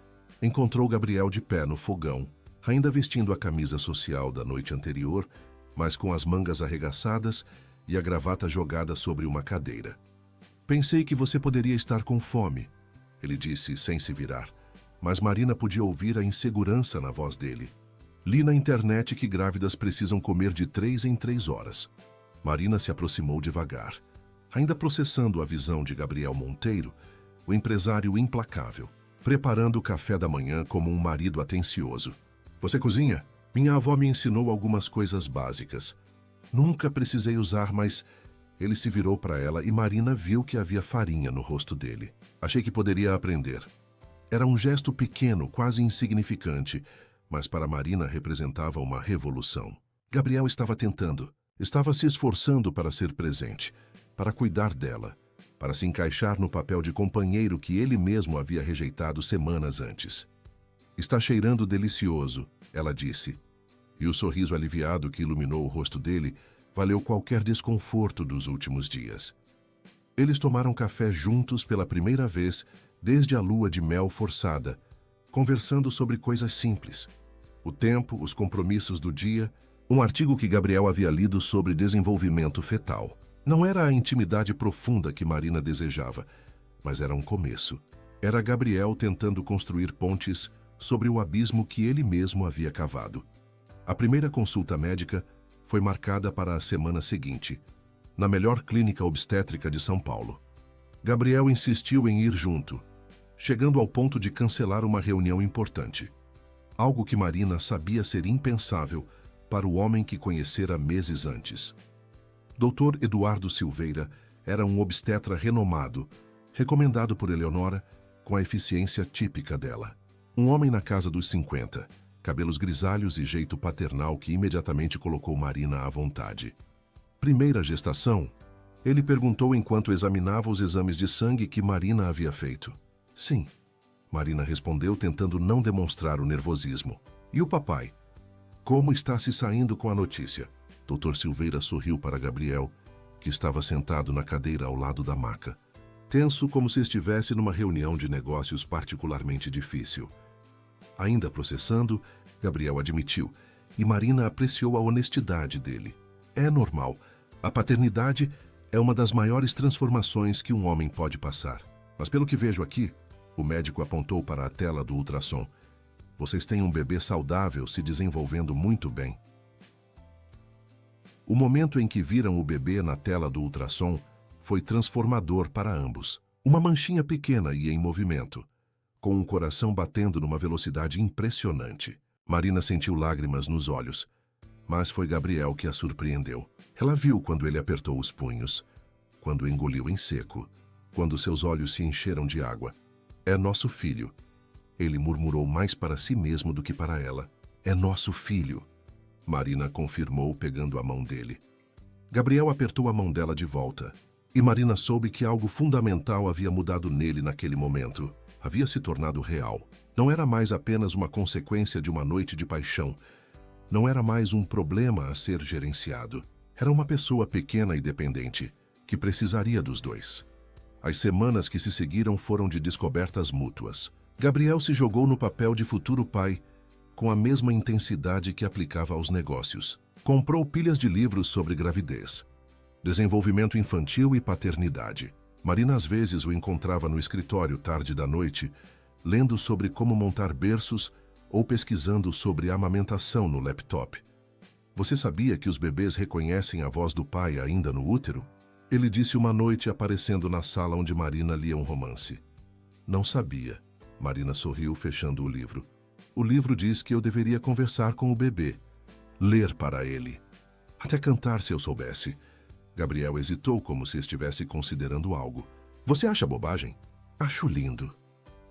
encontrou Gabriel de pé no fogão, ainda vestindo a camisa social da noite anterior, mas com as mangas arregaçadas e a gravata jogada sobre uma cadeira. Pensei que você poderia estar com fome, ele disse sem se virar, mas Marina podia ouvir a insegurança na voz dele. Li na internet que grávidas precisam comer de 3 em 3 horas. Marina se aproximou devagar, ainda processando a visão de Gabriel Monteiro, o empresário implacável, preparando o café da manhã como um marido atencioso. Você cozinha? Minha avó me ensinou algumas coisas básicas. Nunca precisei usar, mas Ele se virou para ela e Marina viu que havia farinha no rosto dele. Achei que poderia aprender. Era um gesto pequeno, quase insignificante, mas para Marina representava uma revolução. Gabriel estava tentando, estava se esforçando para ser presente, para cuidar dela, para se encaixar no papel de companheiro que ele mesmo havia rejeitado semanas antes. Está cheirando delicioso, ela disse, e o sorriso aliviado que iluminou o rosto dele valeu qualquer desconforto dos últimos dias. Eles tomaram café juntos pela primeira vez desde a lua de mel forçada, conversando sobre coisas simples. O tempo, os compromissos do dia, um artigo que Gabriel havia lido sobre desenvolvimento fetal. Não era a intimidade profunda que Marina desejava, mas era um começo. Era Gabriel tentando construir pontes sobre o abismo que ele mesmo havia cavado. A primeira consulta médica foi marcada para a semana seguinte, na melhor clínica obstétrica de São Paulo. Gabriel insistiu em ir junto, chegando ao ponto de cancelar uma reunião importante. Algo que Marina sabia ser impensável para o homem que conhecera meses antes. Dr. Eduardo Silveira era um obstetra renomado, recomendado por Eleonora, com a eficiência típica dela. Um homem na casa dos 50, cabelos grisalhos e jeito paternal que imediatamente colocou Marina à vontade. Primeira gestação? Ele perguntou enquanto examinava os exames de sangue que Marina havia feito. Sim, Marina respondeu tentando não demonstrar o nervosismo. E o papai? Como está se saindo com a notícia? Dr. Silveira sorriu para Gabriel, que estava sentado na cadeira ao lado da maca. Tenso como se estivesse numa reunião de negócios particularmente difícil. Ainda processando, Gabriel admitiu, e Marina apreciou a honestidade dele. É normal. A paternidade é uma das maiores transformações que um homem pode passar. Mas pelo que vejo aqui, o médico apontou para a tela do ultrassom. Vocês têm um bebê saudável se desenvolvendo muito bem. O momento em que viram o bebê na tela do ultrassom foi transformador para ambos. Uma manchinha pequena e em movimento, com um coração batendo numa velocidade impressionante. Marina sentiu lágrimas nos olhos, mas foi Gabriel que a surpreendeu. Ela viu quando ele apertou os punhos, quando engoliu em seco, quando seus olhos se encheram de água. É nosso filho. Ele murmurou mais para si mesmo do que para ela. É nosso filho. Marina confirmou pegando a mão dele. Gabriel apertou a mão dela de volta. E Marina soube que algo fundamental havia mudado nele naquele momento. Havia se tornado real. Não era mais apenas uma consequência de uma noite de paixão. Não era mais um problema a ser gerenciado. Era uma pessoa pequena e dependente, que precisaria dos dois. As semanas que se seguiram foram de descobertas mútuas. Gabriel se jogou no papel de futuro pai, com a mesma intensidade que aplicava aos negócios. Comprou pilhas de livros sobre gravidez, desenvolvimento infantil e paternidade. Marina às vezes o encontrava no escritório tarde da noite, lendo sobre como montar berços ou pesquisando sobre amamentação no laptop. Você sabia que os bebês reconhecem a voz do pai ainda no útero? Ele disse uma noite aparecendo na sala onde Marina lia um romance. Não sabia. Marina sorriu, fechando o livro. O livro diz que eu deveria conversar com o bebê, ler para ele. Até cantar se eu soubesse. Gabriel hesitou como se estivesse considerando algo. Você acha bobagem? Acho lindo.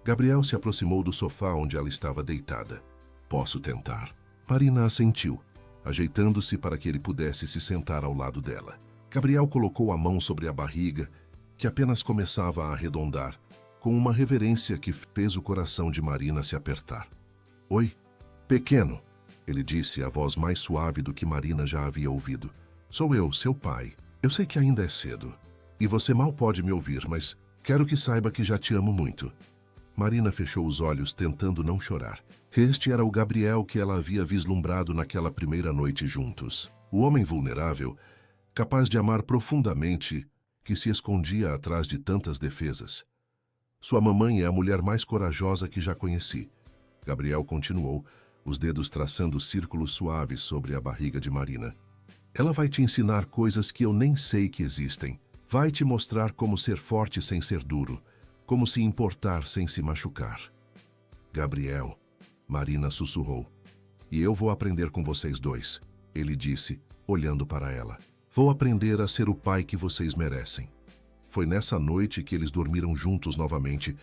Gabriel se aproximou do sofá onde ela estava deitada. Posso tentar. Marina assentiu, ajeitando-se para que ele pudesse se sentar ao lado dela. Gabriel colocou a mão sobre a barriga, que apenas começava a arredondar, com uma reverência que fez o coração de Marina se apertar. Oi, pequeno, ele disse, a voz mais suave do que Marina já havia ouvido. Sou eu, seu pai. Eu sei que ainda é cedo, e você mal pode me ouvir, mas quero que saiba que já te amo muito. Marina fechou os olhos, tentando não chorar. Este era o Gabriel que ela havia vislumbrado naquela primeira noite juntos. O homem vulnerável, capaz de amar profundamente, que se escondia atrás de tantas defesas. Sua mamãe é a mulher mais corajosa que já conheci. Gabriel continuou, os dedos traçando círculos suaves sobre a barriga de Marina. Ela vai te ensinar coisas que eu nem sei que existem. Vai te mostrar como ser forte sem ser duro, como se importar sem se machucar. Gabriel, Marina sussurrou. E eu vou aprender com vocês dois, ele disse, olhando para ela. Vou aprender a ser o pai que vocês merecem. Foi nessa noite que eles dormiram juntos novamente,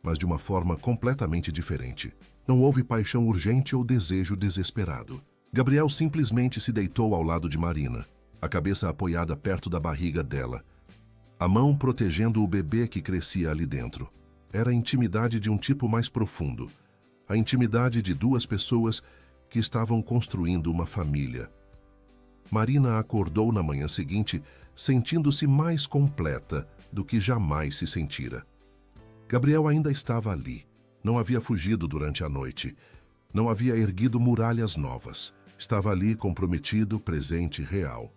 mas de uma forma completamente diferente. Não houve paixão urgente ou desejo desesperado. Gabriel simplesmente se deitou ao lado de Marina, a cabeça apoiada perto da barriga dela, a mão protegendo o bebê que crescia ali dentro. Era a intimidade de um tipo mais profundo, a intimidade de duas pessoas que estavam construindo uma família. Marina acordou na manhã seguinte, sentindo-se mais completa do que jamais se sentira. Gabriel ainda estava ali. Não havia fugido durante a noite. Não havia erguido muralhas novas. Estava ali comprometido, presente, real.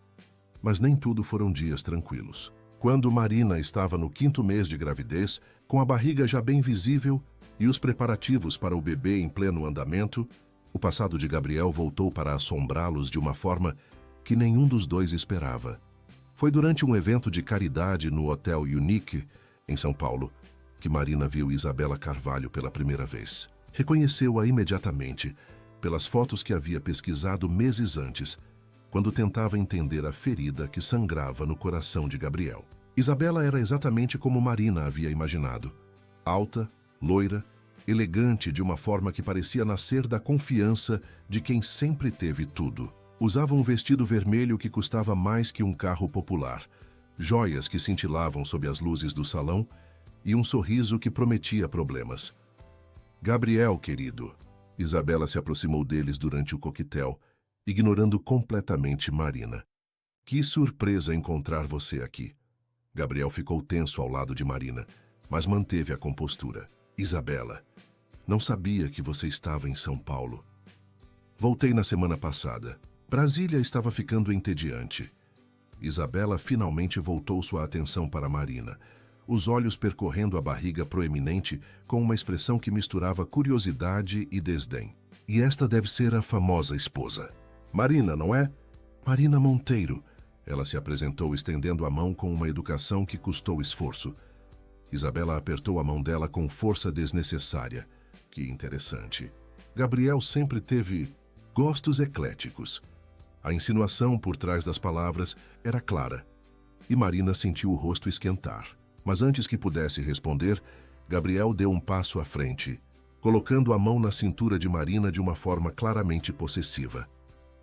Mas nem tudo foram dias tranquilos. Quando Marina estava no 5º mês de gravidez, com a barriga já bem visível e os preparativos para o bebê em pleno andamento, o passado de Gabriel voltou para assombrá-los de uma forma que nenhum dos dois esperava. Foi durante um evento de caridade no Hotel Unique, em São Paulo, que Marina viu Isabela Carvalho pela primeira vez. Reconheceu-a imediatamente, pelas fotos que havia pesquisado meses antes, quando tentava entender a ferida que sangrava no coração de Gabriel. Isabela era exatamente como Marina havia imaginado. Alta, loira, elegante de uma forma que parecia nascer da confiança de quem sempre teve tudo. Usava um vestido vermelho que custava mais que um carro popular, joias que cintilavam sob as luzes do salão e um sorriso que prometia problemas. Gabriel, querido. Isabela se aproximou deles durante o coquetel, ignorando completamente Marina. Que surpresa encontrar você aqui. Gabriel ficou tenso ao lado de Marina, mas manteve a compostura. Isabela, não sabia que você estava em São Paulo. Voltei na semana passada. Brasília estava ficando entediante. Isabela finalmente voltou sua atenção para Marina, os olhos percorrendo a barriga proeminente com uma expressão que misturava curiosidade e desdém. E esta deve ser a famosa esposa. Marina, não é? Marina Monteiro. Ela se apresentou estendendo a mão com uma educação que custou esforço. Isabela apertou a mão dela com força desnecessária. Que interessante. Gabriel sempre teve gostos ecléticos. A insinuação por trás das palavras era clara, e Marina sentiu o rosto esquentar. Mas antes que pudesse responder, Gabriel deu um passo à frente, colocando a mão na cintura de Marina de uma forma claramente possessiva.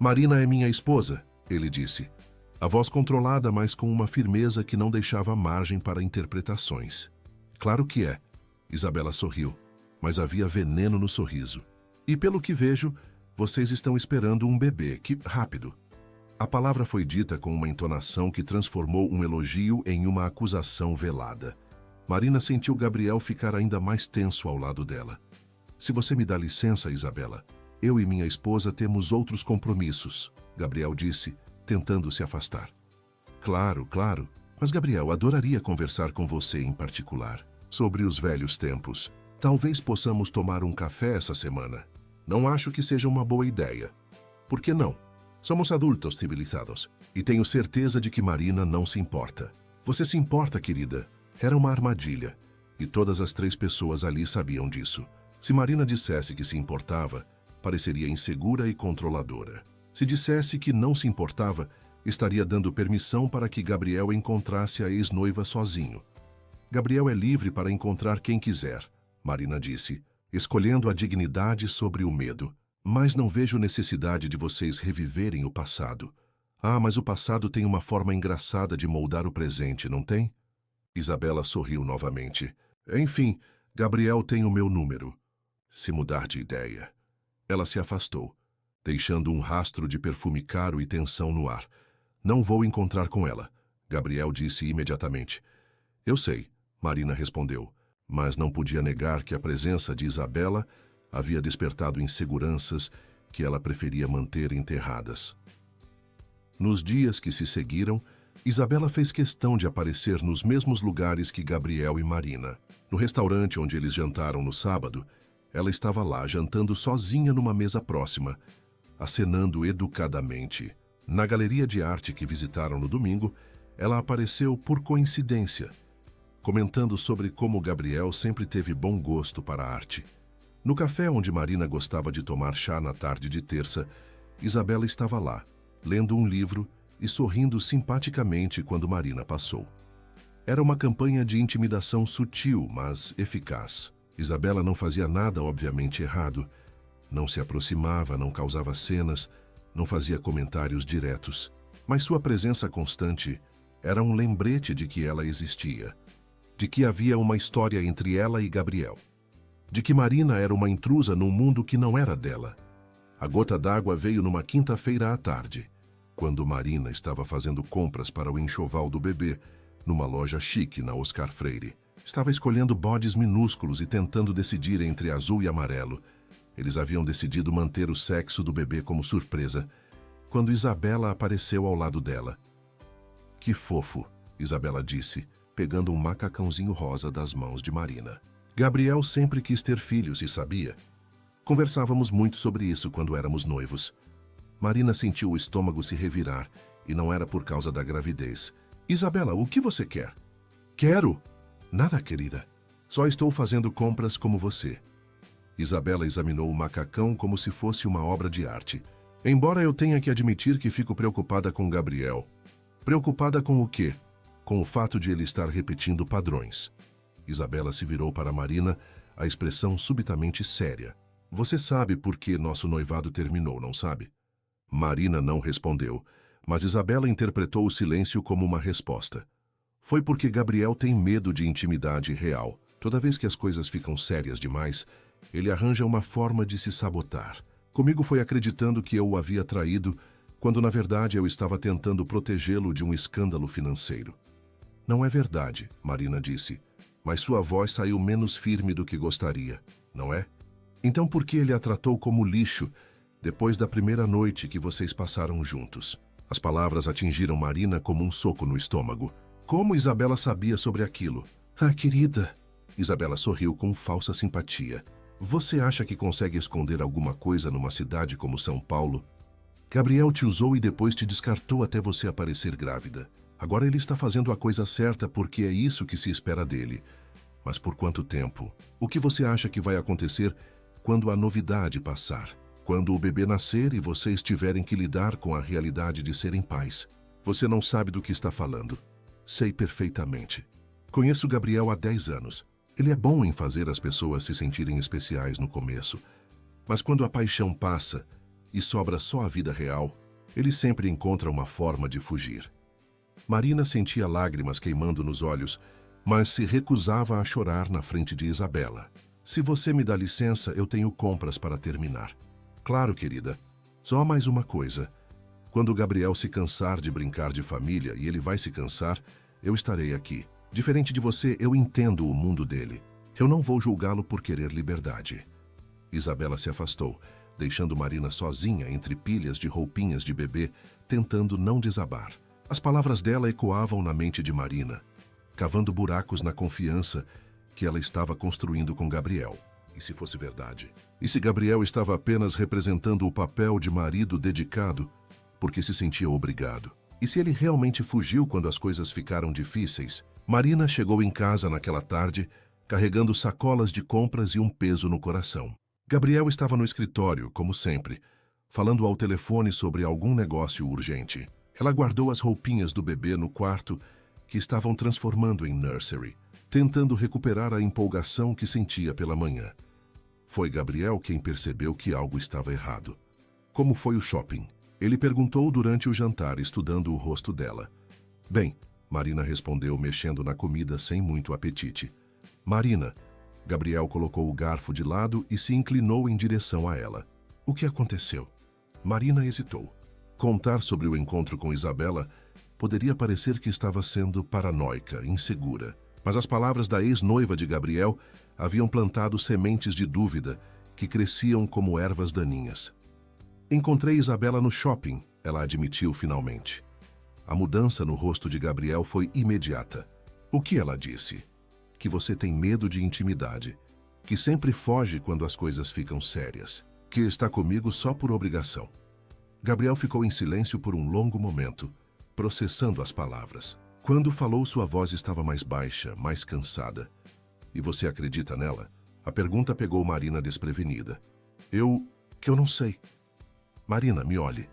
Marina é minha esposa, ele disse. A voz controlada, mas com uma firmeza que não deixava margem para interpretações. Claro que é. Isabela sorriu, mas havia veneno no sorriso. E pelo que vejo, vocês estão esperando um bebê. Que rápido. A palavra foi dita com uma entonação que transformou um elogio em uma acusação velada. Marina sentiu Gabriel ficar ainda mais tenso ao lado dela. Se você me dá licença, Isabela, eu e minha esposa temos outros compromissos, Gabriel disse, tentando se afastar. Claro, claro. Mas Gabriel, adoraria conversar com você em particular, sobre os velhos tempos. Talvez possamos tomar um café essa semana. Não acho que seja uma boa ideia. Por que não? Somos adultos civilizados, e tenho certeza de que Marina não se importa. Você se importa, querida? Era uma armadilha, e todas as 3 pessoas ali sabiam disso. Se Marina dissesse que se importava, pareceria insegura e controladora. Se dissesse que não se importava, estaria dando permissão para que Gabriel encontrasse a ex-noiva sozinho. Gabriel é livre para encontrar quem quiser, Marina disse, escolhendo a dignidade sobre o medo. Mas não vejo necessidade de vocês reviverem o passado. Ah, mas o passado tem uma forma engraçada de moldar o presente, não tem? Isabela sorriu novamente. Enfim, Gabriel tem o meu número. Se mudar de ideia. Ela se afastou, deixando um rastro de perfume caro e tensão no ar. Não vou encontrar com ela, Gabriel disse imediatamente. Eu sei, Marina respondeu, mas não podia negar que a presença de Isabela havia despertado inseguranças que ela preferia manter enterradas. Nos dias que se seguiram, Isabela fez questão de aparecer nos mesmos lugares que Gabriel e Marina. No restaurante onde eles jantaram no sábado, ela estava lá jantando sozinha numa mesa próxima, acenando educadamente. Na galeria de arte que visitaram no domingo, ela apareceu por coincidência, comentando sobre como Gabriel sempre teve bom gosto para a arte. No café onde Marina gostava de tomar chá na tarde de terça, Isabela estava lá, lendo um livro e sorrindo simpaticamente quando Marina passou. Era uma campanha de intimidação sutil, mas eficaz. Isabela não fazia nada obviamente errado. Não se aproximava, não causava cenas, não fazia comentários diretos. Mas sua presença constante era um lembrete de que ela existia, de que havia uma história entre ela e Gabriel, de que Marina era uma intrusa num mundo que não era dela. A gota d'água veio numa quinta-feira à tarde, quando Marina estava fazendo compras para o enxoval do bebê, numa loja chique na Oscar Freire. Estava escolhendo bodes minúsculos e tentando decidir entre azul e amarelo. Eles haviam decidido manter o sexo do bebê como surpresa, quando Isabela apareceu ao lado dela. "Que fofo", Isabela disse, pegando um macacãozinho rosa das mãos de Marina. Gabriel sempre quis ter filhos e sabia. Conversávamos muito sobre isso quando éramos noivos. Marina sentiu o estômago se revirar, e não era por causa da gravidez. "Isabela, o que você quer?" "Quero? Nada, querida. Só estou fazendo compras como você." Isabela examinou o macacão como se fosse uma obra de arte. "Embora eu tenha que admitir que fico preocupada com Gabriel." "Preocupada com o quê?" "Com o fato de ele estar repetindo padrões." Isabela se virou para Marina, a expressão subitamente séria. "Você sabe por que nosso noivado terminou, não sabe?" Marina não respondeu, mas Isabela interpretou o silêncio como uma resposta. "Foi porque Gabriel tem medo de intimidade real. Toda vez que as coisas ficam sérias demais, ele arranja uma forma de se sabotar. Comigo foi acreditando que eu o havia traído, quando na verdade eu estava tentando protegê-lo de um escândalo financeiro." "Não é verdade", Marina disse, "mas sua voz saiu menos firme do que gostaria, não é? Então por que ele a tratou como lixo depois da primeira noite que vocês passaram juntos?" As palavras atingiram Marina como um soco no estômago. Como Isabela sabia sobre aquilo? "Ah, querida." Isabela sorriu com falsa simpatia. "Você acha que consegue esconder alguma coisa numa cidade como São Paulo? Gabriel te usou e depois te descartou até você aparecer grávida. Agora ele está fazendo a coisa certa porque é isso que se espera dele. Mas por quanto tempo? O que você acha que vai acontecer quando a novidade passar? Quando o bebê nascer e vocês tiverem que lidar com a realidade de serem pais? Você não sabe do que está falando." "Sei perfeitamente. Conheço Gabriel há 10 anos. Ele é bom em fazer as pessoas se sentirem especiais no começo. Mas quando a paixão passa e sobra só a vida real, ele sempre encontra uma forma de fugir." Marina sentia lágrimas queimando nos olhos, mas se recusava a chorar na frente de Isabela. "Se você me dá licença, eu tenho compras para terminar." "Claro, querida. Só mais uma coisa. Quando Gabriel se cansar de brincar de família, e ele vai se cansar, eu estarei aqui. Diferente de você, eu entendo o mundo dele. Eu não vou julgá-lo por querer liberdade." Isabela se afastou, deixando Marina sozinha entre pilhas de roupinhas de bebê, tentando não desabar. As palavras dela ecoavam na mente de Marina, cavando buracos na confiança que ela estava construindo com Gabriel. E se fosse verdade? E se Gabriel estava apenas representando o papel de marido dedicado, porque se sentia obrigado? E se ele realmente fugiu quando as coisas ficaram difíceis? Marina chegou em casa naquela tarde, carregando sacolas de compras e um peso no coração. Gabriel estava no escritório, como sempre, falando ao telefone sobre algum negócio urgente. Ela guardou as roupinhas do bebê no quarto, que estavam transformando em nursery, tentando recuperar a empolgação que sentia pela manhã. Foi Gabriel quem percebeu que algo estava errado. "Como foi o shopping?" Ele perguntou durante o jantar, estudando o rosto dela. "Bem", Marina respondeu, mexendo na comida sem muito apetite. "Marina." Gabriel colocou o garfo de lado e se inclinou em direção a ela. "O que aconteceu?" Marina hesitou. Contar sobre o encontro com Isabela poderia parecer que estava sendo paranoica, insegura. Mas as palavras da ex-noiva de Gabriel haviam plantado sementes de dúvida que cresciam como ervas daninhas. "Encontrei Isabela no shopping", ela admitiu finalmente. A mudança no rosto de Gabriel foi imediata. "O que ela disse?" "Que você tem medo de intimidade, que sempre foge quando as coisas ficam sérias, que está comigo só por obrigação." Gabriel ficou em silêncio por um longo momento, processando as palavras. Quando falou, sua voz estava mais baixa, mais cansada. "E você acredita nela?" A pergunta pegou Marina desprevenida. Que eu não sei." "Marina, me olhe.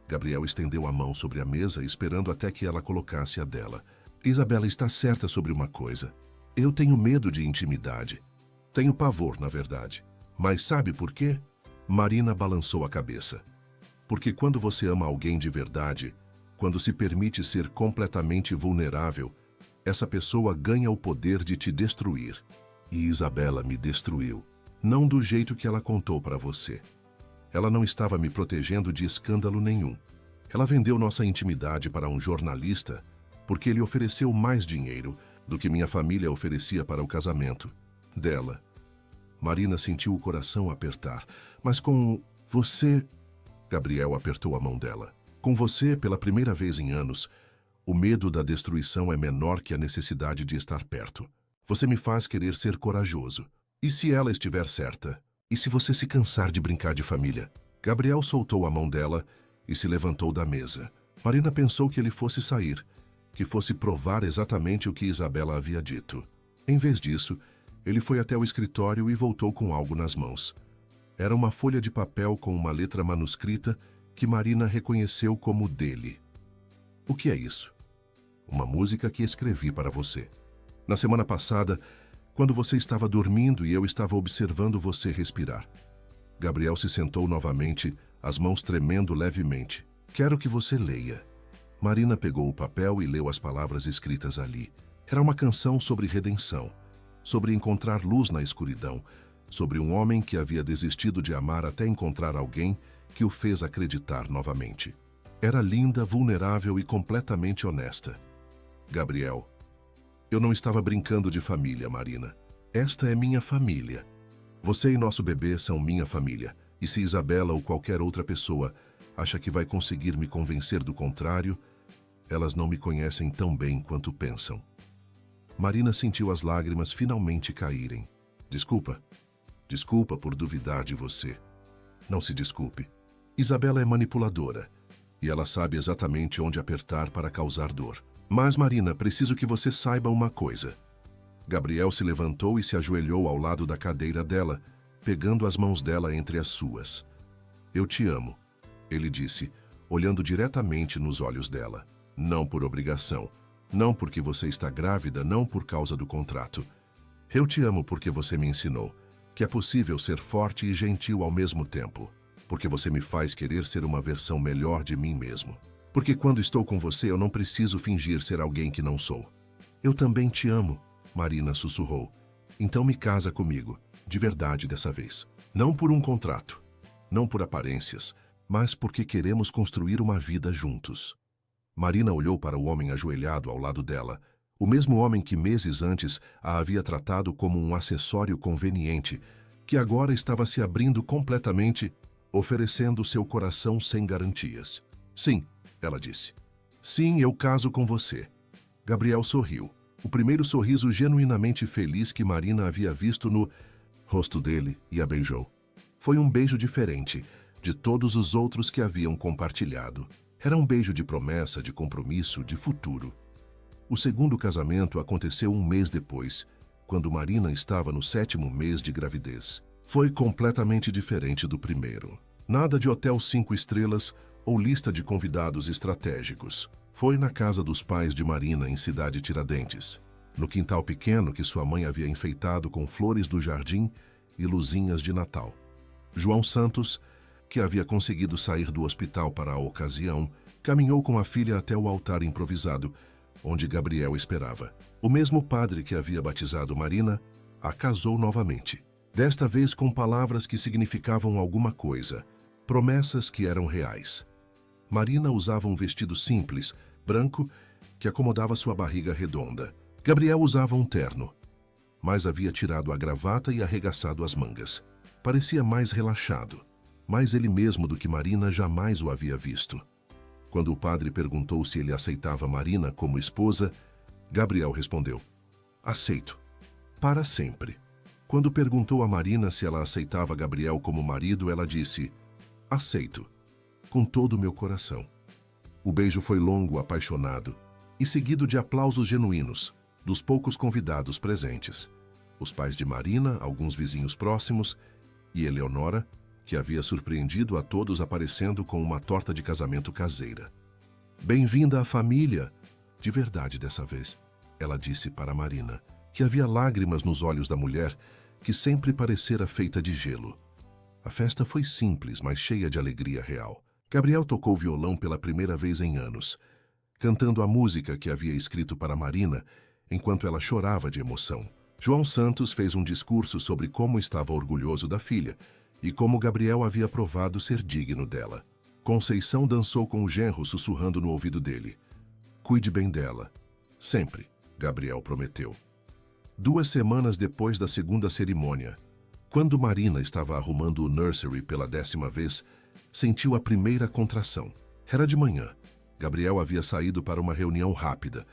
Gabriel estendeu a mão sobre a mesa, esperando até que ela colocasse a dela. Isabela está certa sobre uma coisa. Eu tenho medo de intimidade. Tenho pavor, na verdade. Mas sabe por quê? Marina balançou a cabeça. Porque quando você ama alguém de verdade, quando se permite ser completamente vulnerável, essa pessoa ganha o poder de te destruir. E Isabela me destruiu. Não do jeito que ela contou para você. Ela não estava me protegendo de escândalo nenhum. Ela vendeu nossa intimidade para um jornalista porque ele ofereceu mais dinheiro do que minha família oferecia para o casamento dela. Marina sentiu o coração apertar. Mas com você... Gabriel apertou a mão dela. Com você, pela primeira vez em anos, o medo da destruição é menor que a necessidade de estar perto. Você me faz querer ser corajoso. E se ela estiver certa? E se você se cansar de brincar de família? Gabriel soltou a mão dela e se levantou da mesa. Marina pensou que ele fosse sair, que fosse provar exatamente o que Isabela havia dito. Em vez disso, ele foi até o escritório e voltou com algo nas mãos. Era uma folha de papel com uma letra manuscrita que Marina reconheceu como dele. O que é isso? Uma música que escrevi para você. Na semana passada, quando você estava dormindo e eu estava observando você respirar. Gabriel se sentou novamente, as mãos tremendo levemente. Quero que você leia. Marina pegou o papel e leu as palavras escritas ali. Era uma canção sobre redenção, sobre encontrar luz na escuridão, sobre um homem que havia desistido de amar até encontrar alguém que o fez acreditar novamente. Era linda, vulnerável e completamente honesta. Gabriel, eu não estava brincando de família, Marina. Esta é minha família. Você e nosso bebê são minha família. E se Isabela ou qualquer outra pessoa acha que vai conseguir me convencer do contrário, elas não me conhecem tão bem quanto pensam. Marina sentiu as lágrimas finalmente caírem. Desculpa. Desculpa por duvidar de você. Não se desculpe. Isabela é manipuladora e ela sabe exatamente onde apertar para causar dor. Mas, Marina, preciso que você saiba uma coisa. Gabriel se levantou e se ajoelhou ao lado da cadeira dela, pegando as mãos dela entre as suas. Eu te amo, ele disse, olhando diretamente nos olhos dela. Não por obrigação, não porque você está grávida, não por causa do contrato. Eu te amo porque você me ensinou que é possível ser forte e gentil ao mesmo tempo, porque você me faz querer ser uma versão melhor de mim mesmo. Porque quando estou com você, eu não preciso fingir ser alguém que não sou. Eu também te amo, Marina sussurrou. Então me casa comigo, de verdade dessa vez. Não por um contrato, não por aparências, mas porque queremos construir uma vida juntos. Marina olhou para o homem ajoelhado ao lado dela, o mesmo homem que meses antes a havia tratado como um acessório conveniente, que agora estava se abrindo completamente, oferecendo seu coração sem garantias. Sim, ela disse. Sim, eu caso com você. Gabriel sorriu, o primeiro sorriso genuinamente feliz que Marina havia visto no rosto dele, e a beijou. Foi um beijo diferente de todos os outros que haviam compartilhado. Era um beijo de promessa, de compromisso, de futuro. O segundo casamento aconteceu um mês depois, quando Marina estava no 7º mês de gravidez. Foi completamente diferente do primeiro. Nada de hotel 5 estrelas ou lista de convidados estratégicos. Foi na casa dos pais de Marina, em Cidade Tiradentes, no quintal pequeno que sua mãe havia enfeitado com flores do jardim e luzinhas de Natal. João Santos, que havia conseguido sair do hospital para a ocasião, caminhou com a filha até o altar improvisado, onde Gabriel esperava. O mesmo padre que havia batizado Marina a casou novamente. Desta vez com palavras que significavam alguma coisa, promessas que eram reais. Marina usava um vestido simples, branco, que acomodava sua barriga redonda. Gabriel usava um terno, mas havia tirado a gravata e arregaçado as mangas. Parecia mais relaxado, mais ele mesmo do que Marina jamais o havia visto. Quando o padre perguntou se ele aceitava Marina como esposa, Gabriel respondeu: aceito, para sempre. Quando perguntou a Marina se ela aceitava Gabriel como marido, ela disse: aceito, com todo o meu coração. O beijo foi longo, apaixonado, e seguido de aplausos genuínos dos poucos convidados presentes. Os pais de Marina, alguns vizinhos próximos, e Eleonora, que havia surpreendido a todos aparecendo com uma torta de casamento caseira. "Bem-vinda à família!" De verdade dessa vez, ela disse para Marina, que havia lágrimas nos olhos da mulher, que sempre parecera feita de gelo. A festa foi simples, mas cheia de alegria real. Gabriel tocou violão pela primeira vez em anos, cantando a música que havia escrito para Marina, enquanto ela chorava de emoção. João Santos fez um discurso sobre como estava orgulhoso da filha e como Gabriel havia provado ser digno dela. Conceição dançou com o genro, sussurrando no ouvido dele. "Cuide bem dela. Sempre", Gabriel prometeu. 2 semanas depois da segunda cerimônia, quando Marina estava arrumando o nursery pela 10ª vez, sentiu a primeira contração. Era de manhã. Gabriel havia saído para uma reunião rápida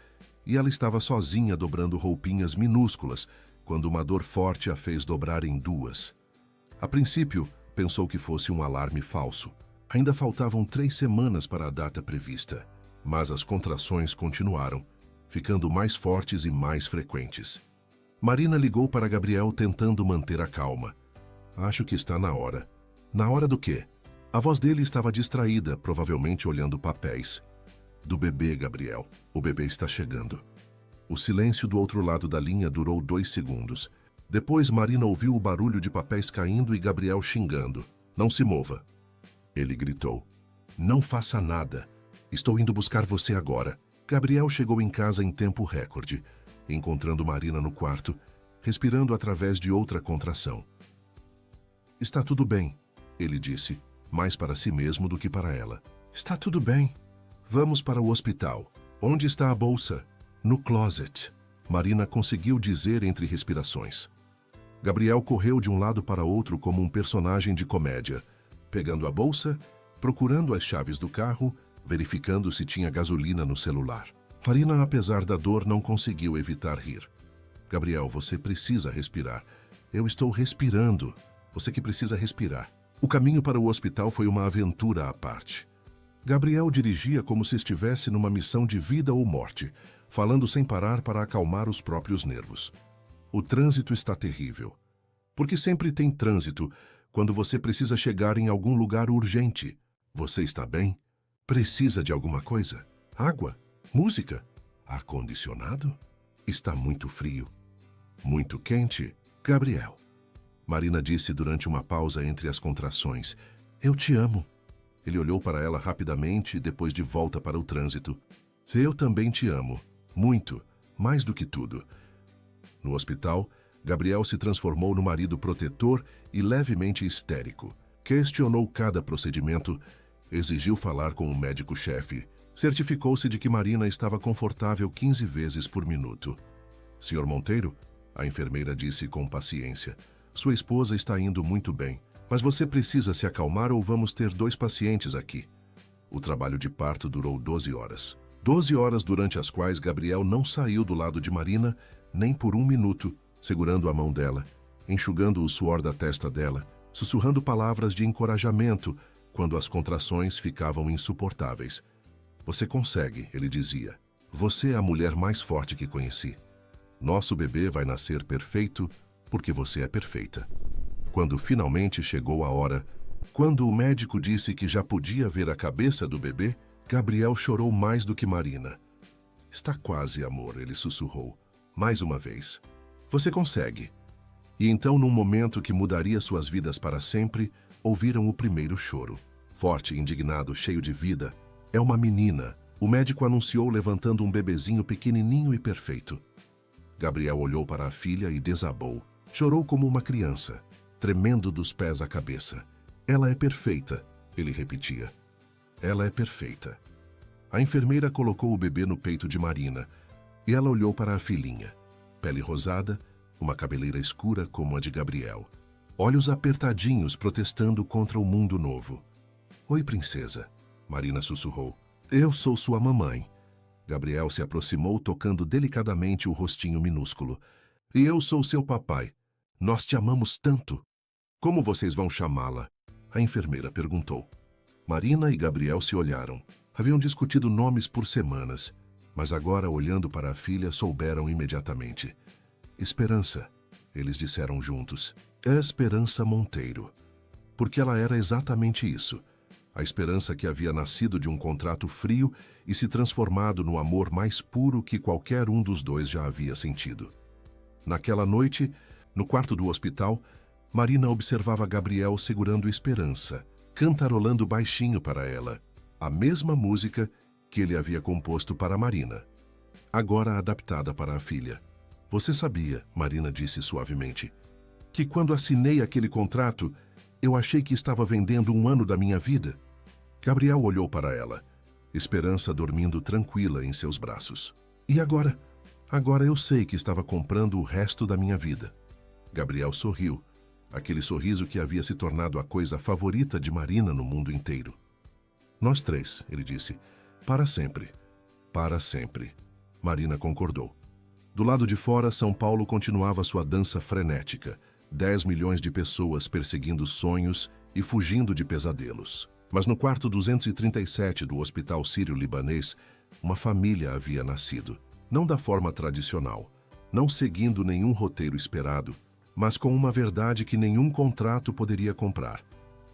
e ela estava sozinha dobrando roupinhas minúsculas quando uma dor forte a fez dobrar em 2. A princípio, pensou que fosse um alarme falso. Ainda faltavam 3 semanas para a data prevista, mas as contrações continuaram, ficando mais fortes e mais frequentes. Marina ligou para Gabriel tentando manter a calma. "Acho que está na hora." "Na hora do quê?" A voz dele estava distraída, provavelmente olhando papéis. "Do bebê, Gabriel. O bebê está chegando." O silêncio do outro lado da linha durou 2 segundos. Depois, Marina ouviu o barulho de papéis caindo e Gabriel xingando. "Não se mova." Ele gritou. "Não faça nada. Estou indo buscar você agora." Gabriel chegou em casa em tempo recorde, encontrando Marina no quarto, respirando através de outra contração. "Está tudo bem," ele disse, mais para si mesmo do que para ela. "Está tudo bem. Vamos para o hospital." "Onde está a bolsa?" "No closet," Marina conseguiu dizer entre respirações. Gabriel correu de um lado para outro como um personagem de comédia, pegando a bolsa, procurando as chaves do carro, verificando se tinha gasolina no celular. Marina, apesar da dor, não conseguiu evitar rir. "Gabriel, você precisa respirar." "Eu estou respirando." "Você que precisa respirar." O caminho para o hospital foi uma aventura à parte. Gabriel dirigia como se estivesse numa missão de vida ou morte, falando sem parar para acalmar os próprios nervos. "O trânsito está terrível." "Porque sempre tem trânsito quando você precisa chegar em algum lugar urgente." "Você está bem? Precisa de alguma coisa? Água? Música? Ar-condicionado? Está muito frio." "Muito quente?" "Gabriel." Marina disse durante uma pausa entre as contrações. "Eu te amo." Ele olhou para ela rapidamente, depois de volta para o trânsito. "Eu também te amo. Muito. Mais do que tudo." No hospital, Gabriel se transformou no marido protetor e levemente histérico. Questionou cada procedimento, exigiu falar com o médico-chefe, certificou-se de que Marina estava confortável 15 vezes por minuto. "Senhor Monteiro," a enfermeira disse com paciência, "sua esposa está indo muito bem, mas você precisa se acalmar ou vamos ter 2 pacientes aqui." O trabalho de parto durou 12 horas. 12 horas durante as quais Gabriel não saiu do lado de Marina nem por 1 minuto, segurando a mão dela, enxugando o suor da testa dela, sussurrando palavras de encorajamento quando as contrações ficavam insuportáveis. "Você consegue," ele dizia. "Você é a mulher mais forte que conheci. Nosso bebê vai nascer perfeito porque você é perfeita." Quando finalmente chegou a hora, quando o médico disse que já podia ver a cabeça do bebê, Gabriel chorou mais do que Marina. "Está quase, amor," ele sussurrou. "Mais uma vez. Você consegue." E então, num momento que mudaria suas vidas para sempre, ouviram o primeiro choro. Forte, indignado, cheio de vida. "É uma menina," o médico anunciou, levantando um bebezinho pequenininho e perfeito. Gabriel olhou para a filha e desabou. Chorou como uma criança, tremendo dos pés à cabeça. "Ela é perfeita," ele repetia. "Ela é perfeita." A enfermeira colocou o bebê no peito de Marina e ela olhou para a filhinha. Pele rosada, uma cabeleira escura como a de Gabriel. Olhos apertadinhos protestando contra o mundo novo. "Oi, princesa," Marina sussurrou. "Eu sou sua mamãe." Gabriel se aproximou, tocando delicadamente o rostinho minúsculo. "E eu sou seu papai. Nós te amamos tanto." "Como vocês vão chamá-la?" a enfermeira perguntou. Marina e Gabriel se olharam. Haviam discutido nomes por semanas, mas agora, olhando para a filha, souberam imediatamente. "Esperança," eles disseram juntos. "É Esperança Monteiro." porque ela era exatamente isso. A esperança que havia nascido de um contrato frio e se transformado no amor mais puro que qualquer um dos dois já havia sentido. Naquela noite, no quarto do hospital, Marina observava Gabriel segurando esperança, cantarolando baixinho para ela, a mesma música que ele havia composto para Marina, agora adaptada para a filha. Você sabia, Marina disse suavemente, que quando assinei aquele contrato, eu achei que estava vendendo um ano da minha vida? Gabriel olhou para ela, esperança dormindo tranquila em seus braços. E agora? Agora eu sei que estava comprando o resto da minha vida. Gabriel sorriu, aquele sorriso que havia se tornado a coisa favorita de Marina no mundo inteiro. Nós três, ele disse, para sempre. Para sempre. Marina concordou. Do lado de fora, São Paulo continuava sua dança frenética. 10 milhões de pessoas perseguindo sonhos e fugindo de pesadelos. Mas no quarto 237 do Hospital Sírio-Libanês, uma família havia nascido. Não da forma tradicional, não seguindo nenhum roteiro esperado, mas com uma verdade que nenhum contrato poderia comprar.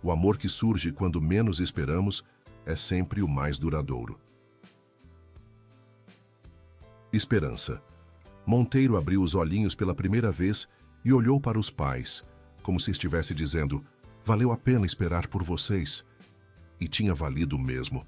O amor que surge quando menos esperamos é sempre o mais duradouro. Esperança. Monteiro abriu os olhinhos pela primeira vez e olhou para os pais, como se estivesse dizendo, valeu a pena esperar por vocês. E tinha valido mesmo.